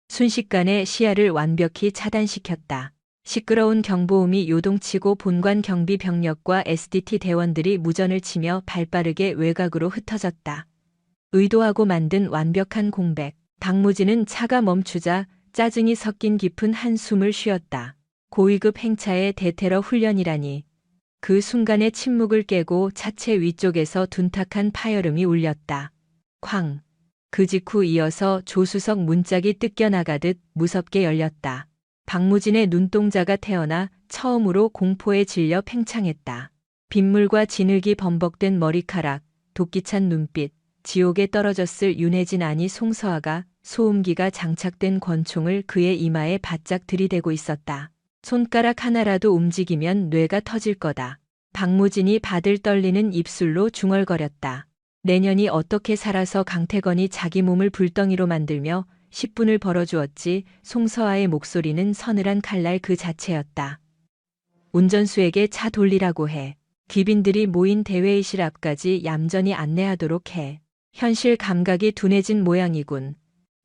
순식간에 시야를 완벽히 차단시켰다. 시끄러운 경보음이 요동치고 본관 경비 병력과 SDT 대원들이 무전을 치며 발빠르게 외곽으로 흩어졌다. 의도하고 만든 완벽한 공백. 박무진은 차가 멈추자 짜증이 섞인 깊은 한숨을 쉬었다. 고위급 행차의 대테러 훈련이라니. 그 순간의 침묵을 깨고 차체 위쪽에서 둔탁한 파열음이 울렸다. 쾅! 그 직후 이어서 조수석 문짝이 뜯겨나가듯 무섭게 열렸다. 박무진의 눈동자가 태어나 처음으로 공포에 질려 팽창했다. 빗물과 진흙이 범벅된 머리카락, 도끼찬 눈빛, 지옥에 떨어졌을 윤혜진 아니 송서아가 소음기가 장착된 권총을 그의 이마에 바짝 들이대고 있었다. 손가락 하나라도 움직이면 뇌가 터질 거다. 박무진이 바들 떨리는 입술로 중얼거렸다. 내년이 어떻게 살아서 강태건이 자기 몸을 불덩이로 만들며 10분을 벌어주었지. 송서아의 목소리는 서늘한 칼날 그 자체였다. 운전수에게 차 돌리라고 해. 귀빈들이 모인 대회의실 앞까지 얌전히 안내하도록 해. 현실 감각이 둔해진 모양이군.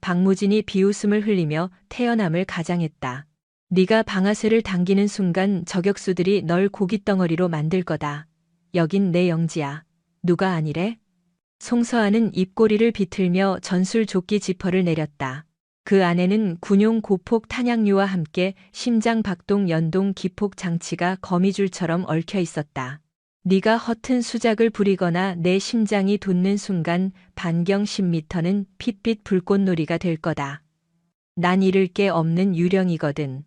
박무진이 비웃음을 흘리며 태연함을 가장했다. 네가 방아쇠를 당기는 순간 저격수들이 널 고깃덩어리로 만들 거다. 여긴 내 영지야. 누가 아니래? 송서아는 입꼬리를 비틀며 전술조끼 지퍼를 내렸다. 그 안에는 군용 고폭 탄약류와 함께 심장 박동 연동 기폭 장치가 거미줄처럼 얽혀 있었다. 네가 허튼 수작을 부리거나 내 심장이 돋는 순간 반경 10m는 핏빛 불꽃놀이가 될 거다. 난 잃을 게 없는 유령이거든.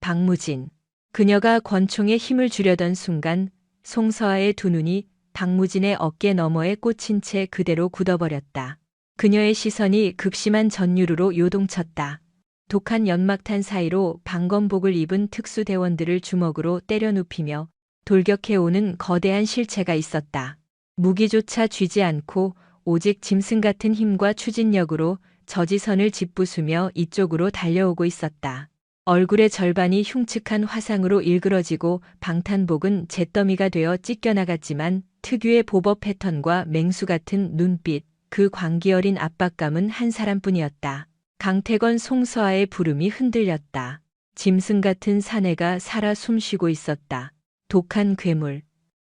박무진. 그녀가 권총에 힘을 주려던 순간 송서아의 두 눈이 박무진의 어깨 너머에 꽂힌 채 그대로 굳어버렸다. 그녀의 시선이 극심한 전율으로 요동쳤다. 독한 연막탄 사이로 방검복을 입은 특수대원들을 주먹으로 때려 눕히며 돌격해오는 거대한 실체가 있었다. 무기조차 쥐지 않고 오직 짐승 같은 힘과 추진력으로 저지선을 짓부수며 이쪽으로 달려오고 있었다. 얼굴의 절반이 흉측한 화상으로 일그러지고 방탄복은 잿더미가 되어 찢겨나갔지만 특유의 보법 패턴과 맹수 같은 눈빛, 그 광기 어린 압박감은 한 사람뿐이었다. 강태건. 송서아의 부름이 흔들렸다. 짐승 같은 사내가 살아 숨쉬고 있었다. 독한 괴물.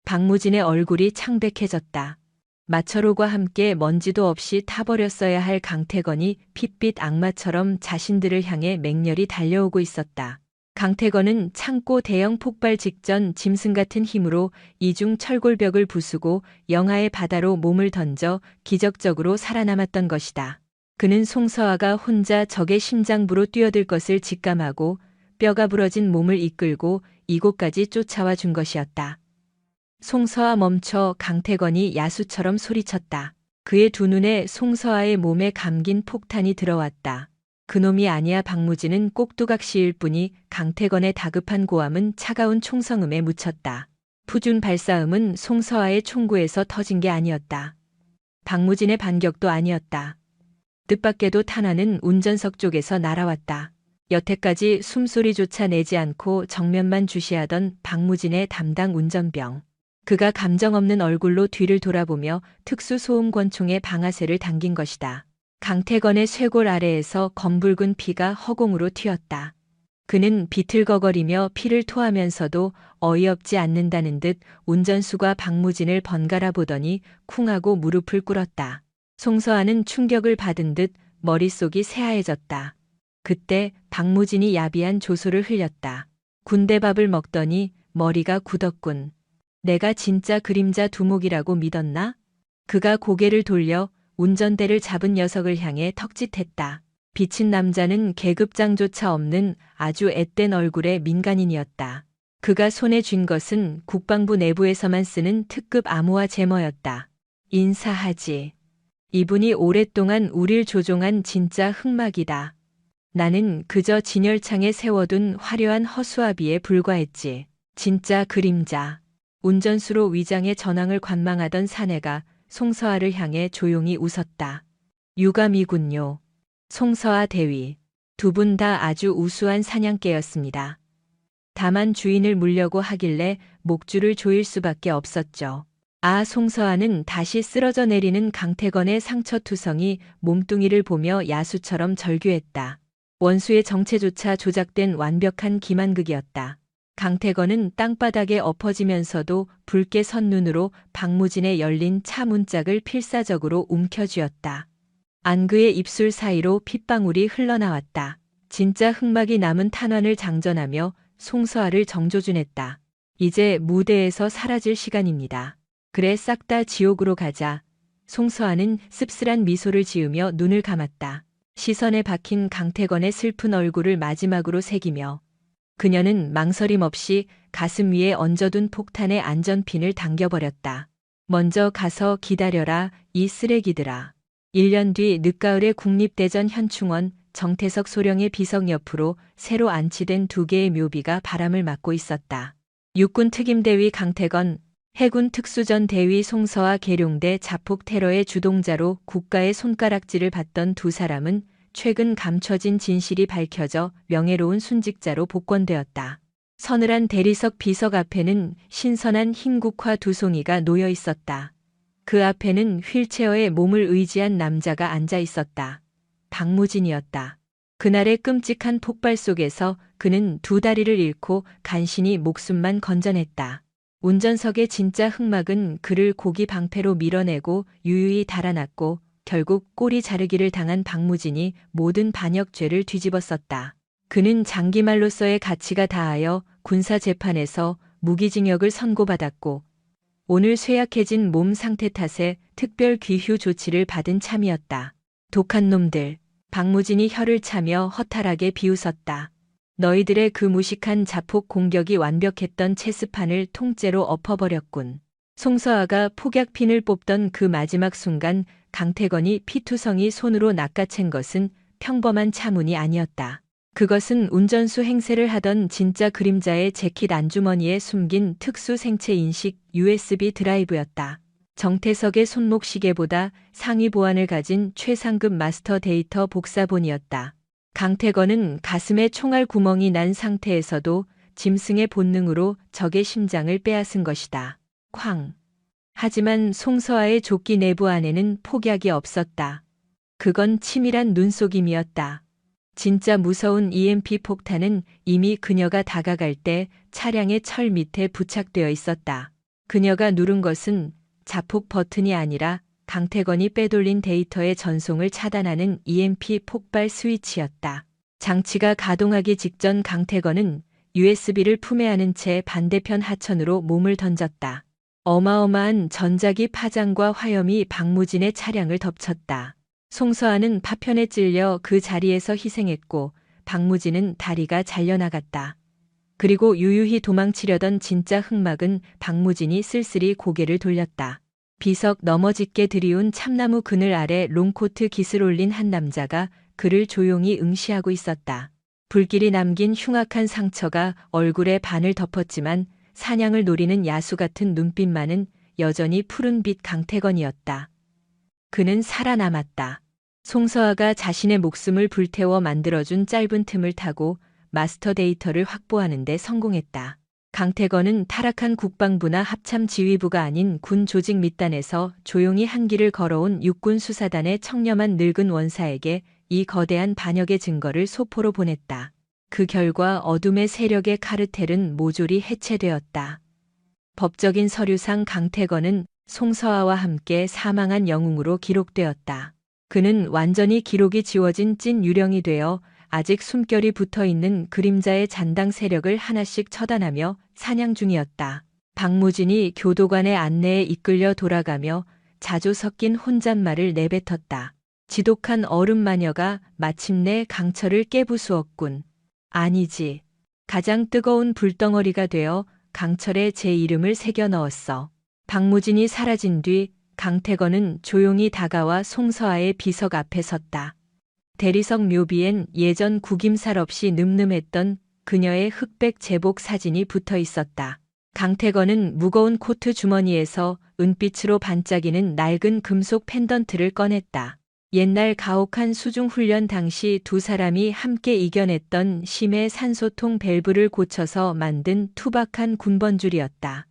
박무진의 얼굴이 창백해졌다. 마철호과 함께 먼지도 없이 타버렸어야 할 강태건이 핏빛 악마처럼 자신들을 향해 맹렬히 달려오고 있었다. 강태건은 창고 대형 폭발 직전 짐승 같은 힘으로 이중 철골벽을 부수고 영하의 바다로 몸을 던져 기적적으로 살아남았던 것이다. 그는 송서아가 혼자 적의 심장부로 뛰어들 것을 직감하고 뼈가 부러진 몸을 이끌고 이곳까지 쫓아와 준 것이었다. 송서아 멈춰. 강태건이 야수처럼 소리쳤다. 그의 두 눈에 송서아의 몸에 감긴 폭탄이 들어왔다. 그놈이 아니야. 박무진은 꼭두각시일 뿐이 강태건의 다급한 고함은 차가운 총성음에 묻혔다. 푸준 발사음은 송서아의 총구에서 터진 게 아니었다. 박무진의 반격도 아니었다. 뜻밖에도 탄환은 운전석 쪽에서 날아왔다. 여태까지 숨소리조차 내지 않고 정면만 주시하던 박무진의 담당 운전병. 그가 감정 없는 얼굴로 뒤를 돌아보며 특수소음 권총의 방아쇠를 당긴 것이다. 강태건의 쇄골 아래에서 검붉은 피가 허공으로 튀었다. 그는 비틀거거리며 피를 토하면서도 어이없지 않는다는 듯 운전수가 박무진을 번갈아 보더니 쿵 하고 무릎을 꿇었다. 송서아는 충격을 받은 듯 머릿속이 새하얘졌다. 그때 박무진이 야비한 조소를 흘렸다. 군대밥을 먹더니 머리가 굳었군. 내가 진짜 그림자 두목이라고 믿었나? 그가 고개를 돌려 운전대를 잡은 녀석을 향해 턱짓했다. 비친 남자는 계급장조차 없는 아주 앳된 얼굴의 민간인이었다. 그가 손에 쥔 것은 국방부 내부에서만 쓰는 특급 암호화 제머였다. 인사하지. 이분이 오랫동안 우릴 조종한 진짜 흑막이다. 나는 그저 진열창에 세워둔 화려한 허수아비에 불과했지. 진짜 그림자. 운전수로 위장의 전황을 관망하던 사내가 송서아를 향해 조용히 웃었다. 유감이군요. 송서아 대위. 두 분 다 아주 우수한 사냥개였습니다. 다만 주인을 물려고 하길래 목줄을 조일 수밖에 없었죠. 아, 송서아는 다시 쓰러져 내리는 강태건의 상처투성이 몸뚱이를 보며 야수처럼 절규했다. 원수의 정체조차 조작된 완벽한 기만극이었다. 강태건은 땅바닥에 엎어지면서도 붉게 선 눈으로 박무진의 열린 차 문짝을 필사적으로 움켜쥐었다. 안그의 입술 사이로 핏방울이 흘러나왔다. 진짜 흑막이 남은 탄환을 장전하며 송서아를 정조준했다. 이제 무대에서 사라질 시간입니다. 그래, 싹 다 지옥으로 가자. 송서아는 씁쓸한 미소를 지으며 눈을 감았다. 시선에 박힌 강태건의 슬픈 얼굴을 마지막으로 새기며 그녀는 망설임 없이 가슴 위에 얹어둔 폭탄의 안전핀을 당겨버렸다. 먼저 가서 기다려라, 이 쓰레기들아. 1년 뒤 늦가을의 국립대전 현충원 정태석 소령의 비석 옆으로 새로 안치된 2개의 묘비가 바람을 맞고 있었다. 육군 특임대위 강태건, 해군 특수전 대위 송서아, 계룡대 자폭 테러의 주동자로 국가의 손가락질을 받던 두 사람은 최근 감춰진 진실이 밝혀져 명예로운 순직자로 복권되었다. 서늘한 대리석 비석 앞에는 신선한 흰국화 2송이가 놓여 있었다. 그 앞에는 휠체어에 몸을 의지한 남자가 앉아 있었다. 박무진이었다. 그날의 끔찍한 폭발 속에서 그는 2다리를 잃고 간신히 목숨만 건져냈다. 운전석의 진짜 흑막은 그를 고기 방패로 밀어내고 유유히 달아났고 결국 꼬리 자르기를 당한 박무진이 모든 반역죄를 뒤집었었다. 그는 장기말로서의 가치가 다하여 군사재판에서 무기징역을 선고받았고 오늘 쇠약해진 몸 상태 탓에 특별 귀휴 조치를 받은 참이었다. 독한 놈들. 박무진이 혀를 차며 허탈하게 비웃었다. 너희들의 그 무식한 자폭 공격이 완벽했던 체스판을 통째로 엎어버렸군. 송서아가 폭약핀을 뽑던 그 마지막 순간 강태건이 피투성이 손으로 낚아챈 것은 평범한 차문이 아니었다. 그것은 운전수 행세를 하던 진짜 그림자의 재킷 안주머니에 숨긴 특수 생체 인식 USB 드라이브였다. 정태석의 손목 시계보다 상위 보안을 가진 최상급 마스터 데이터 복사본이었다. 강태건은 가슴에 총알 구멍이 난 상태에서도 짐승의 본능으로 적의 심장을 빼앗은 것이다. 쾅. 하지만 송서아의 조끼 내부 안에는 폭약이 없었다. 그건 치밀한 눈속임이었다. 진짜 무서운 EMP 폭탄은 이미 그녀가 다가갈 때 차량의 철 밑에 부착되어 있었다. 그녀가 누른 것은 자폭 버튼이 아니라 강태건이 빼돌린 데이터의 전송을 차단하는 EMP 폭발 스위치였다. 장치가 가동하기 직전 강태건은 USB를 품에 안은 채 반대편 하천으로 몸을 던졌다. 어마어마한 전자기 파장과 화염이 박무진의 차량을 덮쳤다. 송서아는 파편에 찔려 그 자리에서 희생했고 박무진은 다리가 잘려나갔다. 그리고 유유히 도망치려던 진짜 흑막은 박무진이 쓸쓸히 고개를 돌렸다. 비석 넘어짓게 들이운 참나무 그늘 아래 롱코트 깃을 올린 한 남자가 그를 조용히 응시하고 있었다. 불길이 남긴 흉악한 상처가 얼굴의 반을 덮었지만 사냥을 노리는 야수 같은 눈빛만은 여전히 푸른빛 강태건이었다. 그는 살아남았다. 송서아가 자신의 목숨을 불태워 만들어준 짧은 틈을 타고 마스터 데이터를 확보하는 데 성공했다. 강태건은 타락한 국방부나 합참 지휘부가 아닌 군 조직 밑단에서 조용히 한 길을 걸어온 육군 수사단의 청렴한 늙은 원사에게 이 거대한 반역의 증거를 소포로 보냈다. 그 결과 어둠의 세력의 카르텔은 모조리 해체되었다. 법적인 서류상 강태건은 송서아와 함께 사망한 영웅으로 기록되었다. 그는 완전히 기록이 지워진 찐 유령이 되어 아직 숨결이 붙어있는 그림자의 잔당 세력을 하나씩 처단하며 사냥 중이었다. 박무진이 교도관의 안내에 이끌려 돌아가며 자주 섞인 혼잣말을 내뱉었다. 지독한 얼음 마녀가 마침내 강철을 깨부수었군. 아니지. 가장 뜨거운 불덩어리가 되어 강철에 제 이름을 새겨 넣었어. 박무진이 사라진 뒤 강태건은 조용히 다가와 송서아의 비석 앞에 섰다. 대리석 묘비엔 예전 구김살 없이 늠름했던 그녀의 흑백 제복 사진이 붙어 있었다. 강태건은 무거운 코트 주머니에서 은빛으로 반짝이는 낡은 금속 펜던트를 꺼냈다. 옛날 가혹한 수중 훈련 당시 두 사람이 함께 이겨냈던 심해 산소통 밸브를 고쳐서 만든 투박한 군번줄이었다.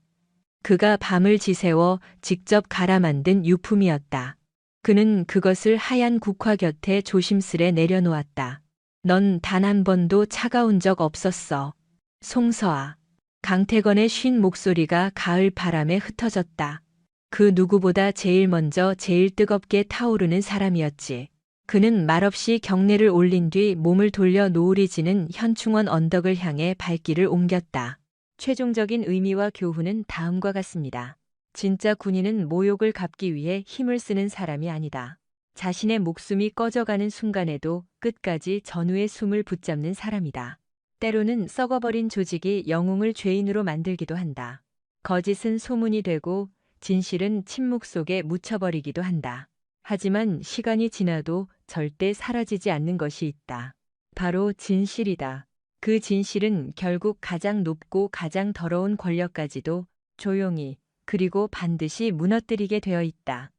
그가 밤을 지새워 직접 갈아 만든 유품이었다. 그는 그것을 하얀 국화 곁에 조심스레 내려놓았다. 넌 단 한 번도 차가운 적 없었어. 송서아. 강태건의 쉰 목소리가 가을 바람에 흩어졌다. 그 누구보다 제일 먼저 제일 뜨겁게 타오르는 사람이었지. 그는 말없이 경례를 올린 뒤 몸을 돌려 노을이 지는 현충원 언덕을 향해 발길을 옮겼다. 최종적인 의미와 교훈은 다음과 같습니다. 진짜 군인은 모욕을 갚기 위해 힘을 쓰는 사람이 아니다. 자신의 목숨이 꺼져가는 순간에도 끝까지 전우의 숨을 붙잡는 사람이다. 때로는 썩어버린 조직이 영웅을 죄인으로 만들기도 한다. 거짓은 소문이 되고 진실은 침묵 속에 묻혀버리기도 한다. 하지만 시간이 지나도 절대 사라지지 않는 것이 있다. 바로 진실이다. 그 진실은 결국 가장 높고 가장 더러운 권력까지도 조용히 그리고 반드시 무너뜨리게 되어 있다.